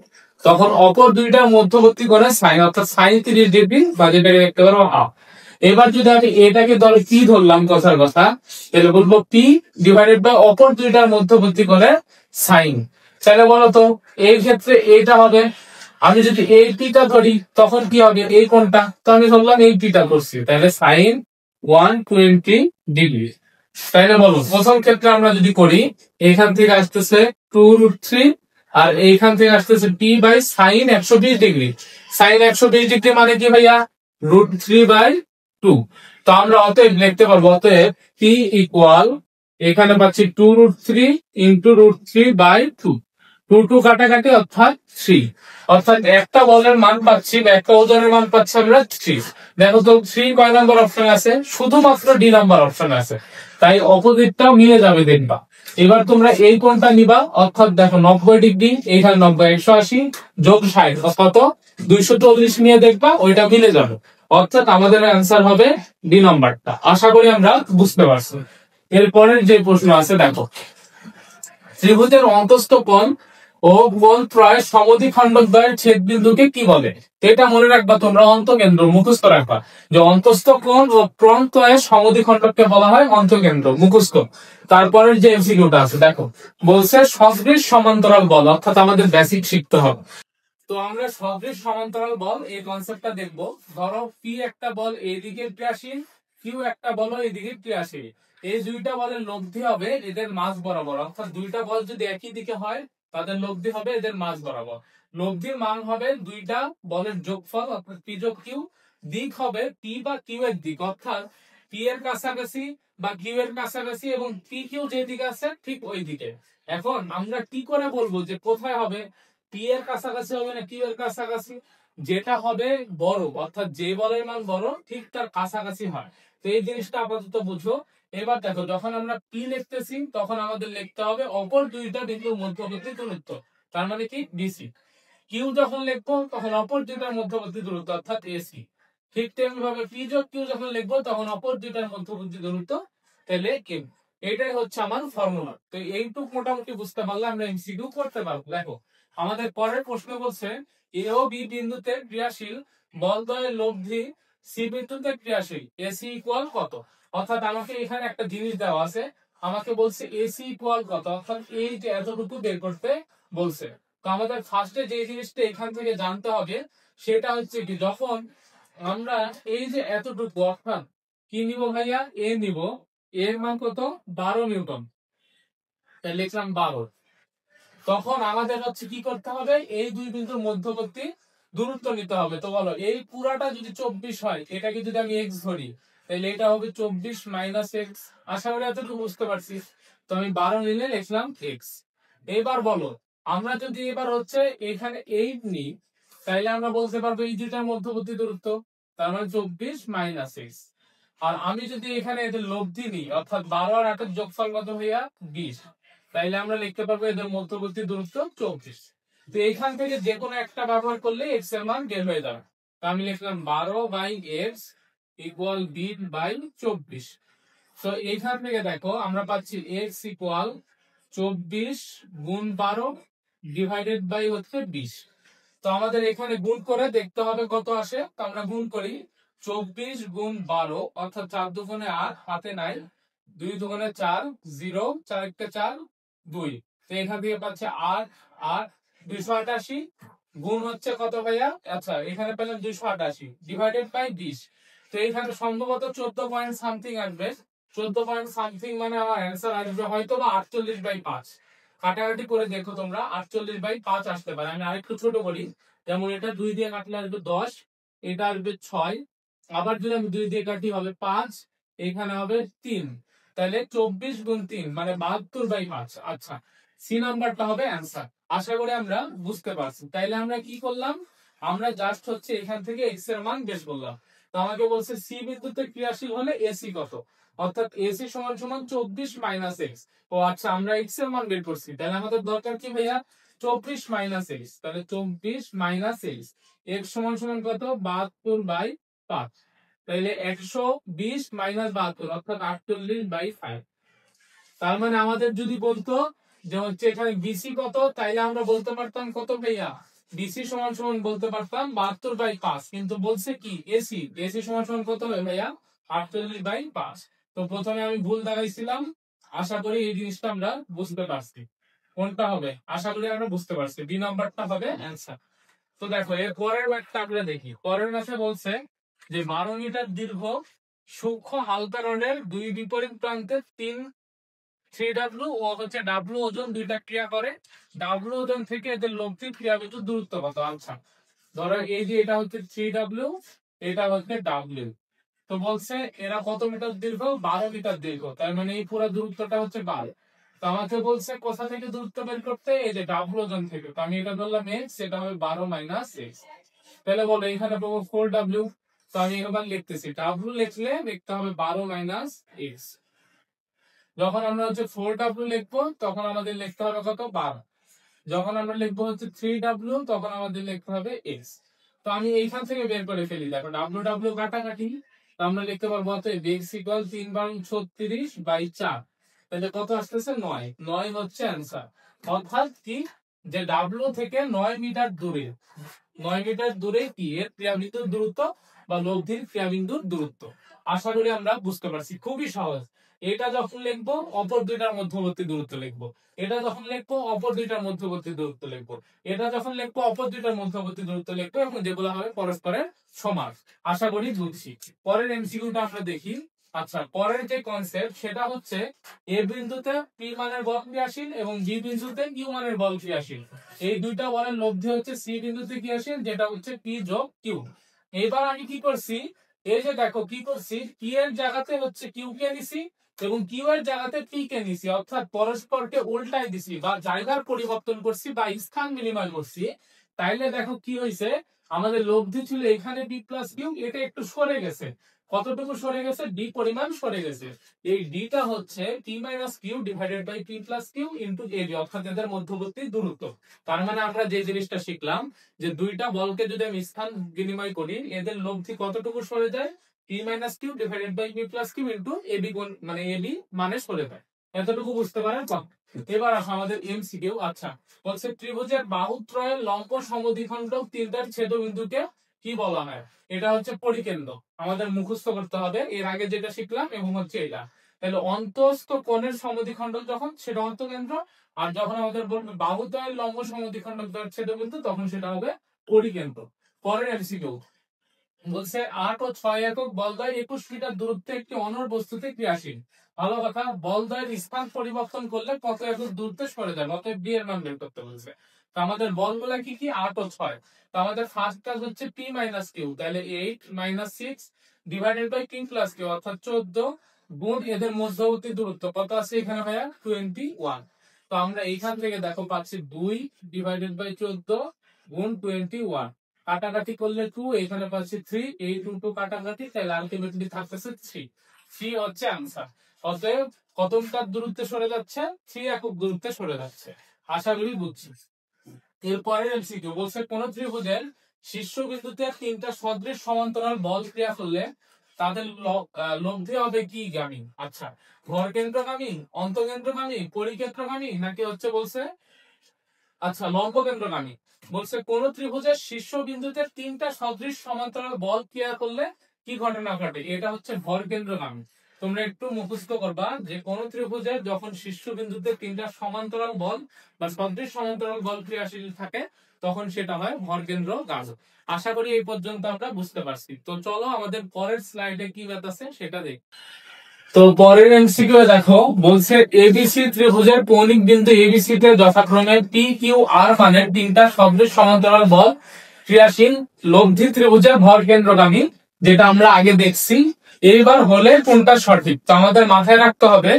তখন অপর দুইটার মধ্যবর্তী কোণে সাইন অর্থাৎ সাইন 30 ডিগ্রি বা যেটাকে লিখতে পারবো হাফ। এবার যদি আমি এটাকে ধরো পি ধরলাম কথার কথা, তাহলে বলবো পি ডিভাইডেড বাই অপর দুইটার মধ্যবর্তী কোণে সাইন। তাহলে বলতো এই ক্ষেত্রে এইটা হবে। আমি যদি এই পিটা ধরি তখন কি হবে, এই কোণটা, তো আমি ধরলাম এই পিটা করছি, তাহলে সাইন 120 ডিগ্রি। তাইলে বলো প্রথম ক্ষেত্রে আমরা যদি করি, এখান থেকে আসতেছে 2√3 আর এইখান থেকে আসতেছে p by sine 120 degree. Sine 120 degree মানে কি ভাইয়া, √3/2। তো আমরা অতএব লিখতে পারবো, অতএব পি ইকুয়াল এখানে পাচ্ছি 2√3 ইন্টু √3/2, 2 কাটাকাটি অর্থাৎ 3, অর্থাৎ একটা বলের মান পাচ্ছি বা একটা ওজনের মান পাচ্ছি আমরা 3। দেখো তো 3 কয় নাম্বার অপশন আছে, শুধুমাত্র ডি নাম্বার অপশন আছে, তাই অপোজিটটাও মিলে যাবে দেখবা। এবার তোমরা এই কোণটা নিবা, অর্থাৎ দেখো 90 ডিগ্রি, এইখানে 90 180 যোগ 60 কত 240 নিয়ে দেখবা ওইটা মিলে যাবে, অর্থাৎ আমাদের অ্যান্সার হবে ডি নাম্বারটা। আশা করি আমরা বুঝতে পারছি। এরপরের যে প্রশ্ন আছে দেখো, ত্রিভুজের অন্তস্থ কোণ ও কোণ ত্রয় সমদ্বিখণ্ডক দ্বয়ের ছেদ বিন্দুকে কি বলে। এটা মনে রাখবা তোমরা, অন্তকেন্দ্র মুখস্থ রাখবা যে অন্তস্থ কোণ ও কোণ ত্রয়ের সমদ্বিখণ্ডককে বলা হয় অন্তকেন্দ্র, মুখস্থ। তারপরের যে এমসিকিউটা আছে দেখো, বলছে সদৃশ সমান্তরাল বল, অর্থাৎ আমাদের বেসিক শিখতে হবে। তো আমরা সদৃশ সমান্তরাল বল এই কনসেপ্টটা দেখবো। ধরো পি একটা বল এইদিকে ক্রিয়াশীল, কিউ একটা বল এইদিকে ক্রিয়াশীল, এই দুইটা বলের লব্ধি হবে এদের মাঝ বরাবর, অর্থাৎ দুইটা বল যদি একই দিকে হয় তাদের লব্ধি হবে এদের মাঝ বরাবর। লব্ধির মান হবে দুইটা বলের যোগফল অর্থাৎ পি যোগ কিউ, দিক হবে পি বা কিউ এর দিক, অর্থাৎ পি এর কাছাকাছি বা কিউ এর কাছাকাছি এবং পি কিউ যে দিকে আছে ঠিক ওই দিকে। এখন আমরা কি করে বলবো যে কোথায় হবে, পি এর কাছাকাছি হবে না কিউ এর কাছাকাছি, যেটা হবে বড় অর্থাৎ যে বলের মান বড় ঠিক তার কাছাকাছি হয়। তো এই জিনিসটা আপাতত বুঝো। এবার দেখো যখন আমরা পি লিখতেছি তখন আমাদের লিখতে হবে অপর দুইটা বিন্দুর মধ্যবর্তী দূরত্ব, তার মানে কি ডিসি। কিউ যখন লিখবো তখন অপর দুইটার মধ্যবর্তী দূরত্ব অর্থাৎ এসি। ঠিক তেমনি ভাবে পি যোগ কিউ যখন লিখবো তখন অপর দুইটার মধ্যবর্তী দূরত্ব তাহলে কিউ। এটাই হচ্ছে আমার ফর্মুলা। তো এইটুক মোটামুটি বুঝতে পারলে আমরা এমসিকিউ করতে পারবো। দেখো আমাদের পরের প্রশ্ন বলছে এ ও বি বিন্দুতে ক্রিয়াশীল বলদ্বয়ের লব্ধি সি বিন্দুতে ক্রিয়াশীল এসি ইকুয়াল কত। অর্থাৎ আমাকে এখানে একটা জিনিস দেওয়া আছে, আমাকে বলছে এসি ইকুয়াল কত, অর্থাৎ এই যে এতটুকু বের করতে বলছে। তো আমাদের ফার্স্টে যে জিনিসটা এখান থেকে জানতে হবে সেটা হচ্ছে কি, যখন আমরা এই যে এতটুকু অর্থাৎ কি নিব ভাইয়া, এ নিব, এর মান কত 12 নিউটন, তাই লিখলাম 12। তখন আমাদের হচ্ছে কি করতে হবে, এই দুই বিন্দুর মধ্যবর্তী দূরত্ব নিতে হবে। তো বলো এই পুরাটা যদি 24 হয়, এটাকে যদি আমি এক্স ধরি তাহলে এটা হবে 24 মাইনাস এক্স। আশা করি এতটুকু বুঝতে পারছি। তো আমি 12 নিলে লিখলাম এক্স। এবার বলো আমরা যদি এবার হচ্ছে এখানে 8 নিই তাহলে আমরা বলতে পারবো এই দুইটার মধ্যবর্তী দূরত্ব, তার মানে 24 মাইনাস এক্স। আর আমি যদি এখানে এদের লব্ধি নিই অর্থাৎ 12 আর 8 এর যোগফল কত ভাইয়া 20, তাইলে আমরা লিখতে পারবো এদের মধ্যবর্তী দূরত্ব 24। তো এখান থেকে যে কোনো একটা ব্যবহার করলে এক্স এর মান বের হয়ে যাবে। তো আমি লিখলাম 12 বাই এক্স ইকুয়াল 20 বাই 24। তো এইখান থেকে দেখো আমরা পাচ্ছি এক্স ইকুয়াল 24 গুণ 12 ডিভাইডেড বাই হচ্ছে 20। তো আমাদের এখানে গুণ করে দেখতে হবে কত আসে। তো আমরা গুণ করি 24 গুণ 12 অর্থাৎ 4 দুগুণে 8, হাতে নাই, 2 দুগুণে 4, 0, 4 1 4, 2। তো এখান থেকে পাচ্ছে 8 8 288 গুণ হচ্ছে কত ভাইয়া, আচ্ছা এখানে পেলাম 288 ডিভাইডেড বাই 20। তো এখানে সম্ভবত 14 পয়েন্ট সামথিং আসবে। 14 পয়েন্ট সামথিং মানে আমার অ্যান্সার আসবে হয়তো বা 48 বাই 5। কাটাকাটি করে দেখো তোমরা 48 বাই 5 আসতে পারে। আমি আরেকটু ছোট করি, যেমন এটা 2 দিয়ে কাটলে আসবে 10, এটা আসবে 6, আবার যদি আমি 2 দিয়ে কাটি হবে 5, এখানে হবে 3, তাহলে 24 গুণ 3 মানে 72 বাই 5। আচ্ছা সি নাম্বারটা হবে অ্যান্সার। আশা করি আমরা বুঝতে পারছি। তাইলে আমরা কি করলাম, আমরা জাস্ট হচ্ছে এখান থেকে এক্স এর মান বের করলাম। তো আমাকে বলছে সি বিন্দুতে ক্রিয়াশীল হলে এসি কত, অর্থাৎ এসি সমান সমান 24 মাইনাস এক্স। ও আচ্ছা আমরা এক্স এর মান বের করছি, তাহলে আমাদের দরকার কি ভাইয়া 24 মাইনাস এক্স। তাহলে 24 মাইনাস এক্স, এক্স সমান সমান কত 72 বাই 5। তাহলে 120 মাইনাস 72 অর্থাৎ 48 বাই 5। তার মানে আমাদের যদি বলতো যে হচ্ছে এখানে বিসি কত, তাইলে আমরা বলতে পারতাম কত ভাইয়া, বিসি সমান সমান বলতে পারতাম 72 বাই 5। কিন্তু বলছে কি এসি, এসি সমান সমান কত হবে ভাইয়া 48 বাই 5। তো প্রথমে আমি ভুল দেখাইছিলাম। আশা করি এই জিনিসটা আমরা বুঝতে পারছি কোনটা হবে। আশা করি আমরা বুঝতে পারছি বি নাম্বারটা হবে অ্যান্সার। তো দেখো এর পরের ম্যাথটা আমরা দেখি। পরের ম্যাথে বলছে যে 12 মিটার দীর্ঘ সূক্ষ্ম হালকা রডের দুই বিপরীত প্রান্তে 3W ও হচ্ছে ডাব্লু ওজন দুইটা ক্রিয়া করে। ডাব্লু ওজন থেকে এদের লব্ধি ক্রিয়া বিদ্যুৎ দূরত্ব কত। আচ্ছা ধরো এই যে এটা হচ্ছে 3W, এটা হচ্ছে ডাব্লিউ। তো বলছে এরা কত মিটার দীর্ঘ, 12 মিটার দীর্ঘ, তার মানে এই পুরো দূরত্বটা হচ্ছে 12। তো আমাকে বলছে কোথা থেকে দূরত্ব বের করতে, এই যে ডাব্লু ওজন থেকে। তো আমি এটা ধরলাম এক্স, এটা হবে 12 মাইনাস এক্স। তাহলে বলো এখানে পাবো 4W। তো আমি এবার লিখতেছি, ডাব্লু লিখলে লিখতে হবে 12 মাইনাস এক্স। যখন আমরা হচ্ছে 4W লিখবো তখন আমাদের লিখতে হবে কত 12। যখন আমরা লিখবো হচ্ছে 3W তখন আমাদের লিখতে হবে এক্স। তো আমি এইখান থেকে বের করে ফেলি, দেখো ডাব্লু ডাব্লু কাটাকাটি। তো আমরা লিখতে পারবো অতএব এক্স ইকুয়াল 3 বার 36 বাই 4। তাহলে কত আসতেছে 9, 9 হচ্ছে অ্যান্সার। অর্থাৎ কি যে ডাব্লু থেকে 9 মিটার দূরে, 9 মিটার দূরে কি এর ক্রিয়াবিন্দুর দূরত্ব বা লব্ধির ক্রিয়াবিন্দুর দূরত্ব। আশা করি আমরা বুঝতে পারছি, খুবই সহজ। এটা যখন লিখবো অপর দুইটার মধ্যবর্তী দূরত্ব লিখবো, এটা যখন লিখবো অপর দুইটার মধ্যবর্তী দূরত্ব লিখবো, এটা যখন লিখবো অপর দুইটার মধ্যবর্তী দূরত্ব লিখবো, এবং যেগুলো হবে পরস্পরের সমান। আশা করি বুঝছি। পরের এমসিকিউটা আমরা দেখি। আচ্ছা পরের যে কনসেপ্ট সেটা হচ্ছে এ বিন্দুতে পি মানের বল ক্রিয়াশীল এবং বি বিন্দুতে কিউ মানের বল ক্রিয়াশীল। এই দুইটা বলের লব্ধি হচ্ছে সি বিন্দুতে ক্রিয়াশীল, যেটা হচ্ছে পি যোগ কিউ। এবার আমি কি করছি, এই যে দেখো কি করছি, পি এর জায়গাতে হচ্ছে কিউ কে নিছি এবং কিউ এর জায়গাতে পি কে নিছি, অর্থাৎ পরস্পরকে উল্টাই দিছি বা জায়গার পরিবর্তন করছি বা স্থান বিনিময় করছি। তাইলে দেখো কি হয়েছে, আমাদের লব্ধি ছিল এখানে বি প্লাস কিউ, এটা একটু সরে গেছে। কতটুকু সরে গেছে, ডি পরিমাণ সরে গেছে। এই ডিটা হচ্ছে p minus q divided by p plus q into A B, অর্থাৎ এদের মধ্যবর্তী দূরত্ব। তার মানে আমরা যে জিনিসটা শিখলাম যে দুইটা বলকে যদি আমি স্থান বিনিময় করি, এদের লব্ধি কতটুকু সরে যায়, p minus q divided by p plus q into A B, মানে এবি মানে সরে যায়। এতটুকু বুঝতে পারেন? এবার আসো আমাদের এমসিকিউ। আচ্ছা, বলছে ত্রিভুজের বাহুত্রয়ের লম্ব সমদ্বিখণ্ডক তিনটার ছেদবিন্দুকে কি বলা হয়? এটা হচ্ছে পরিকেন্দ্র, আমাদের মুখস্থ করতে হবে। এর আগে যেটা শিখলাম এবং হচ্ছে এটা। তাহলে অন্তঃস্থ কোণের সমদ্বিখণ্ডক যখন, সেটা অন্তঃকেন্দ্র। আর যখন আমাদের বলবে বাহুদ্বয়ের লম্ব সমদ্বিখণ্ডক ছেদবিন্দু, তখন সেটা হবে পরিকেন্দ্র। পরের এমসিকিউ বলছে 8 ও 6 একক বলদ্বয় 21 মিটার দূরত্বে একটি অনড় বস্তুতে ক্রিয়াশীল। ভালো কথা, বলদ্বয়ের স্থান পরিবর্তন করলে কত একক দূরত্বে সরে যাবে, অতএব বি এর মান বের করতে বলছে। তো আমাদের বলগুলা কি কি, 8 ও 6। তো আমাদের ফার্স্ট কাজ হচ্ছে পি মাইনাস কিউ, তাহলে 8 minus 6 divided by q plus q, অর্থাৎ 14 গুণ এদের মধ্যবর্তী দূরত্ব কত আছে এখানে ভাইয়া, 21। তো আমরা এইখান থেকে দেখো পাচ্ছি 2 ডিভাইডেড বাই 14 গুণ 21, কাটাকাটি করলে 2, এখানে পাচ্ছি 3, এই 2 কাটাকাটি, তাহলে আলটিমেটলি থাকতেছে 3। 3 হচ্ছে আনসার। অতএব কত মিটার দূরত্বে সরে যাচ্ছে, 3 একক দূরত্বে সরে যাচ্ছে। আশা করি বুঝছি। এরপরে এমসিকিউ বলছে কোন ত্রিভুজের শীর্ষবিন্দুতে তিনটা সদৃশ সমান্তরাল বল ক্রিয়া করলে তাদের লব্ধি হবে কি গামী? আচ্ছা, ভরকেন্দ্রগামী, অন্তকেন্দ্রগামী, পরিকেন্দ্রগামী, নাকি হচ্ছে বলছে আচ্ছা লম্ব কেন্দ্রগামী। বলছে কোন ত্রিভুজের শীর্ষবিন্দুতে তিনটা সদৃশ সমান্তরাল বল ক্রিয়া করলে কি ঘটনা ঘটে? এটা হচ্ছে ভর কেন্দ্রগামী। তোমরা একটু মুখস্থ করবা যে কোন ত্রিভুজের যখন শীর্ষবিন্দুতে তিনটা সমান্তরাল বল বা সদৃশ সমান্তরাল বল ক্রিয়াশীল থাকে, তখন সেটা হয় ভর কেন্দ্রগামী। আশা করি এই পর্যন্ত আমরা বুঝতে পারছি। তো চলো আমাদের পরের স্লাইডে কি আছে সেটা দেখ। তো পরের এমসিকিউ দেখো, বলছে এবিসি ত্রিভুজের কৌণিক বিন্দু এবিসি তে যথাক্রমে পি কিউ আর মানে তিনটা সদৃশ সমান্তরাল বল ক্রিয়াশীল লব্ধি ত্রিভুজের ভর কেন্দ্রগামী, যেটা আমরা আগে দেখছি। এইবার হলে কোনটা সঠিক? তো আমাদের মাথায় রাখতে হবে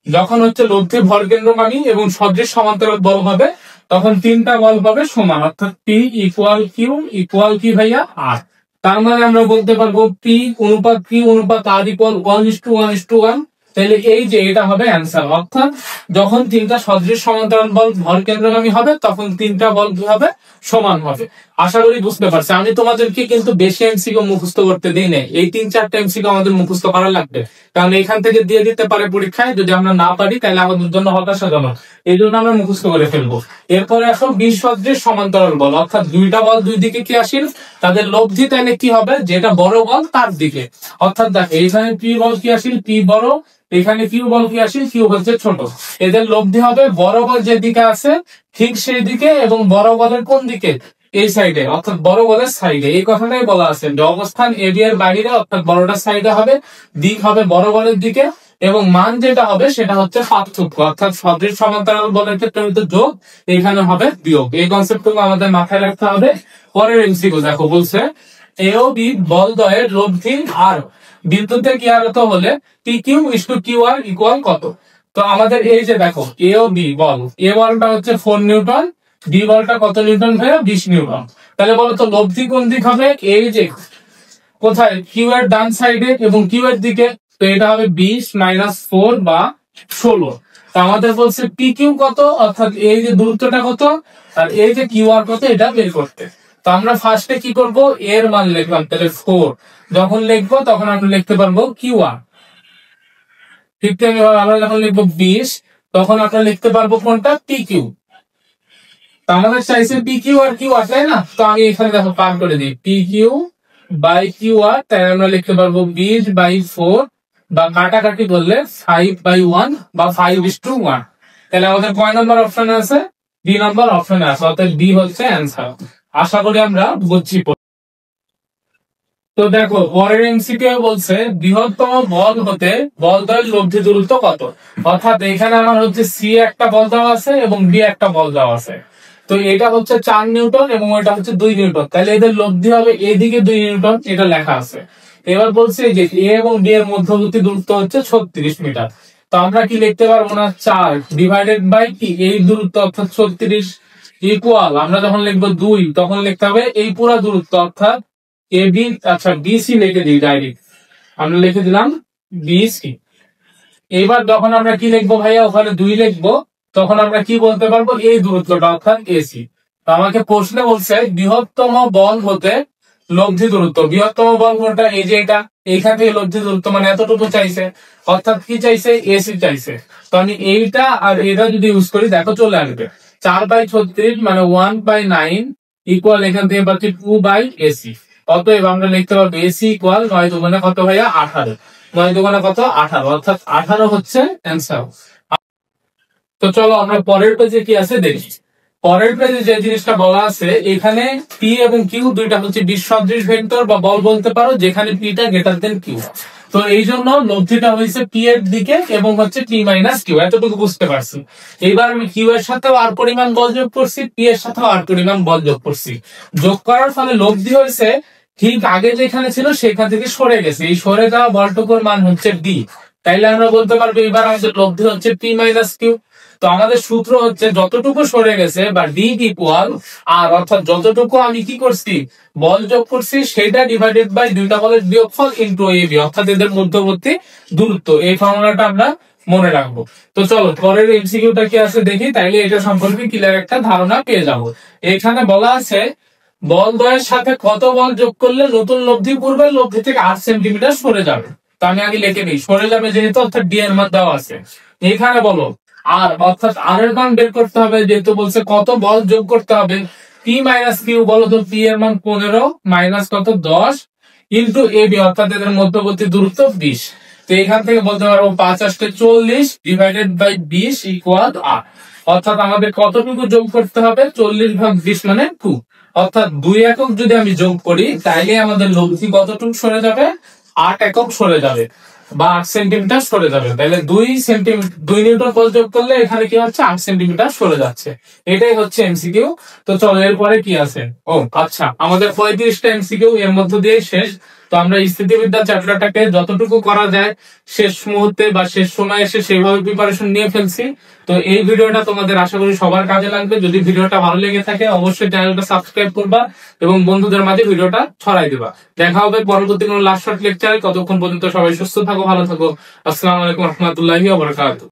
যখন হচ্ছে লব্ধি ভর কেন্দ্রগামী এবং সদৃশ সমান্তরাল বল হবে, তখন তিনটা বল পাবে সমান, অর্থাৎ পি ইকুয়াল কি ভাইয়া আর। তার মানে আমরা বলতে পারবো পি অনুপাত কিউ অনুপাত আর ইকুয়াল 1:1:1। তাহলে এই যে এটা হবে অ্যান্সার, অর্থাৎ যখন তিনটা সদৃশ সমান্তরাল বল ভর কেন্দ্রগামী হবে, তখন তিনটা বল কি হবে, সমান হবে। আশা করি বুঝতে পারছি। আমি তোমাদেরকে কিন্তু বেশি এমসিকিউ মুখস্থ করতে দিই নাই, এই 3-4টা এমসিকিউ আমাদের মুখস্থ করা লাগবে, কারণ এখান থেকে দিয়ে দিতে পারে পরীক্ষায়। যদি আমরা না পারি তাহলে আমাদের জন্য হতাশাজনক, এই জন্য আমরা মুখস্থ করে ফেলবো। এরপরে আসো বিশ সদৃশ সমান্তরাল বল, অর্থাৎ দুইটা বল দুই দিকে ক্রিয়াশীল, তাদের লব্ধি তাহলে কি হবে, যেটা বড় বল তার দিকে। অর্থাৎ দেখ এইখানে পি বল ক্রিয়াশীল, পি বড়, এখানে কিউ বল ক্রিয়াশীল, কিউ হচ্ছে ছোট। এদের লব্ধি হবে বড় বল যেদিকে আছে ঠিক সেই দিকে, এবং বড় বলের কোন দিকে, এই সাইডে, অর্থাৎ বড় বলের সাইডে। এই কথাটাই বলা আছে যে অবস্থান এবি এর বাইরে, অর্থাৎ বড়টার সাইডে হবে, দিক হবে বড় বলের দিকে, এবং মান যেটা হবে সেটা হচ্ছে পার্থক্য, অর্থাৎ সদৃশ সমান্তরাল বলের ক্ষেত্রে হয়তো যোগ, এখানে হবে বিয়োগ। এই কনসেপ্টটুকু আমাদের মাথায় রাখতে হবে। পরের এমসিকিউ দেখো, বলছে এ ও বি বলদ্বয়ের লব্ধি আর বিন্দুতে ক্রিয়ারত হলে P Q is to Q R equal কত? তো আমাদের এই যে দেখো এ ও বি বল, এ বলটা হচ্ছে 4 নিউটন, বি বলটা কত নিউটন ভাইয়া, 20 নিউটন। তাহলে বলো তো লব্ধি কোন দিক হবে, এই যে কোথায়, কিউ এর ডান সাইডে এবং কিউ এর দিকে। তো এটা হবে 20 মাইনাস 4 বা 16। তো আমাদের বলছে পি কিউ কত, অর্থাৎ এই যে দূরত্বটা কত, আর এই যে কিউ আর কত, এটা বের করতে। তো আমরা ফার্স্টে কি করব, এর মান লিখলাম, তাহলে 4 যখন লিখবো তখন আমরা লিখতে পারবো কিউ আর। ঠিক তেমনি আমরা যখন লিখবো 20, তখন আমরা লিখতে পারবো কোনটা, পি কিউ। তো আমাদের চাইছে P Q R Q R, তাই না? তো আমি এখানে দেখো পার করে দিই, P Q by Q R, তাই আমরা লিখতে পারবো 20/4, বা কাটাকাটি করলে 5/1 বা 5:1। তাহলে আমাদের কয় নম্বর অপশন আছে, বি নম্বর অপশনে আছে, অর্থাৎ বি হচ্ছে অ্যান্সার। আশা করি আমরা বুঝছি। তো দেখো পরের এমসিকিউ বলছে বৃহত্তম বল হতে বলদ্বয়ের লব্ধি দূরত্ব কত? অর্থাৎ এখানে আমার হচ্ছে সি একটা বল দেওয়া আছে এবং বি একটা বল দেওয়া আছে। তো এটা হচ্ছে 4 নিউটন এবং এটা হচ্ছে 2 নিউটন, তাহলে এদের লব্ধি হবে এদিকে 2 নিউটন, এটা লেখা আছে। এবার বলছে যে এ এবং বি এর মধ্যবর্তী দূরত্ব হচ্ছে 36 মিটার। তো আমরা কি লিখতে পারবো না, 4 ডিভাইডেড বাই কি এই দূরত্ব, অর্থাৎ 36 ইকুয়াল, আমরা যখন লিখবো 2 তখন লিখতে হবে এই পুরা দূরত্ব, অর্থাৎ এ বি, আচ্ছা বিসি লিখে দিই ডাইরেক্ট, আমরা লিখে দিলাম বিসি। এবার যখন আমরা কি লিখবো ভাইয়া, ওখানে 2 লিখবো, তখন আমরা কি বলতে পারবো, এই দূরত্বটা অর্থাৎ এসি। তো আমাকে প্রশ্নে বলছে বৃহত্তম বল হতে লব্ধি দূরত্ব। বৃহত্তম বল কোনটা? এই যে এটা, এইখান থেকে লব্ধি দূরত্ব মানে এতটুকু চাইছে, অর্থাৎ কি চাইছে, এসি চাইছে। তো আমি এইটা আর এটা যদি ইউজ করি, দেখো চলে আসবে 4/36 মানে 1/9 ইকুয়াল এখান থেকে পাচ্ছি 2/এসি। অতএব আমরা লিখতে পারবো এসি ইকুয়াল 9 দুগুণে কত ভাইয়া, 18। 9 দুগুণে কত, 18, অর্থাৎ 18 হচ্ছে অ্যান্সার। তো চলো আমরা পরের পেজে কি আছে দেখি। পরের পেজে যে জিনিসটা বলা আছে, এখানে পি এবং কিউ দুইটা হচ্ছে বিসদৃশ ভেক্টর বা বল বলতে পারো, যেখানে পিটা গ্রেটার দেন কিউ। তো এই জন্য লব্ধিটা হয়েছে পি এর দিকে এবং হচ্ছে পি মাইনাস কিউ, এতটুকু বুঝতে পারছি। এবার আমি কিউ এর সাথেও আর পরিমাণ বল যোগ করছি, পি এর সাথেও আর পরিমাণ বল যোগ করছি। যোগ করার ফলে লব্ধি হয়েছে ঠিক আগে যেখানে ছিল সেখান থেকে সরে গেছে। এই সরে যাওয়া বলটুকুর মান হচ্ছে ডি। তাইলে আমরা বলতে পারবো এবার আমাদের লব্ধি হচ্ছে পি মাইনাস কিউ। তো আমাদের সূত্র হচ্ছে যতটুকু সরে গেছে বা ডি ইকুয়াল আর, অর্থাৎ যতটুকু আমি কি করছি, বল যোগ করছি, সেটা ডিভাইডেড বাই দুইটা বলের বিয়োগফল ইনটু এ বি, অর্থাৎ এদের মধ্যবর্তী দূরত্ব। এই ফর্মুলাটা আমরা মনে রাখবো। তো চলো পরের এমসিকিউটা কি আছে দেখি, তাইলে এটা সম্পর্কে ক্লিয়ার একটা ধারণা পেয়ে যাবো। এখানে বলা আছে বল দ্বয়ের সাথে কত বল যোগ করলে নতুন লব্ধি পূর্বের লব্ধি থেকে 8 সেন্টিমিটার সরে যাবে। তো আমি আগে লিখে নিই, সরে যাবে যেহেতু, অর্থাৎ ডি এর মান দেওয়া আছে। এখানে বলো আর, অর্থাৎ আর এর মান বের করতে হবে, যেহেতু বলছে কত বল যোগ করতে হবে। পি মাইনাস কিউ, বলো তো পি এর মান 15 মাইনাস কত 10 ইন্টু এ বি, অর্থাৎ এদের মধ্যবর্তী দূরত্ব 20। তো এখান থেকে বলতে পারবো 5 × 40 ডিভাইডেড বাই 20 ইকুয়াল 8। অর্থাৎ আমাদের কতটুকু যোগ করতে হবে, 40/20 মানে 2। অর্থাৎ 2 একক যদি আমি যোগ করি, তাইলে আমাদের লব্ধি কতটুকু সরে যাবে, 8 একক সরে যাবে বা 8 সেন্টিমিটার সরে যাবে। তাহলে 2 সেন্টিমিটার 2 নিউটন বল যোগ করলে এখানে কি হচ্ছে, 8 সেন্টিমিটার সরে যাচ্ছে। এটাই হচ্ছে এমসিকিউ। তো চলো এরপরে কি আছে, ও আচ্ছা, আমাদের 35টা এমসিকিউ এর মধ্য দিয়ে শেষ। তো আমরা স্থিতিবিদ্যা চ্যাপ্টারটাকে যতটুকু করা যায় শেষ মুহূর্তে বা শেষ সময় এসে সেইভাবে প্রিপারেশন নিয়ে ফেলছি। তো এই ভিডিওটা তোমাদের আশা করি সবার কাজে লাগবে। যদি ভিডিওটা ভালো লেগে থাকে অবশ্যই চ্যানেলটা সাবস্ক্রাইব করবা এবং বন্ধুদের মাঝে ভিডিওটা ছড়াই দিবা। দেখা হবে পরবর্তী কোনো লাস্ট শর্ট লেকচারে। ততক্ষণ পর্যন্ত সবাই সুস্থ থাকো, ভালো থাকো। আসসালামু আলাইকুম রহমতুল্লাহি ওয়া বারাকাতুহু।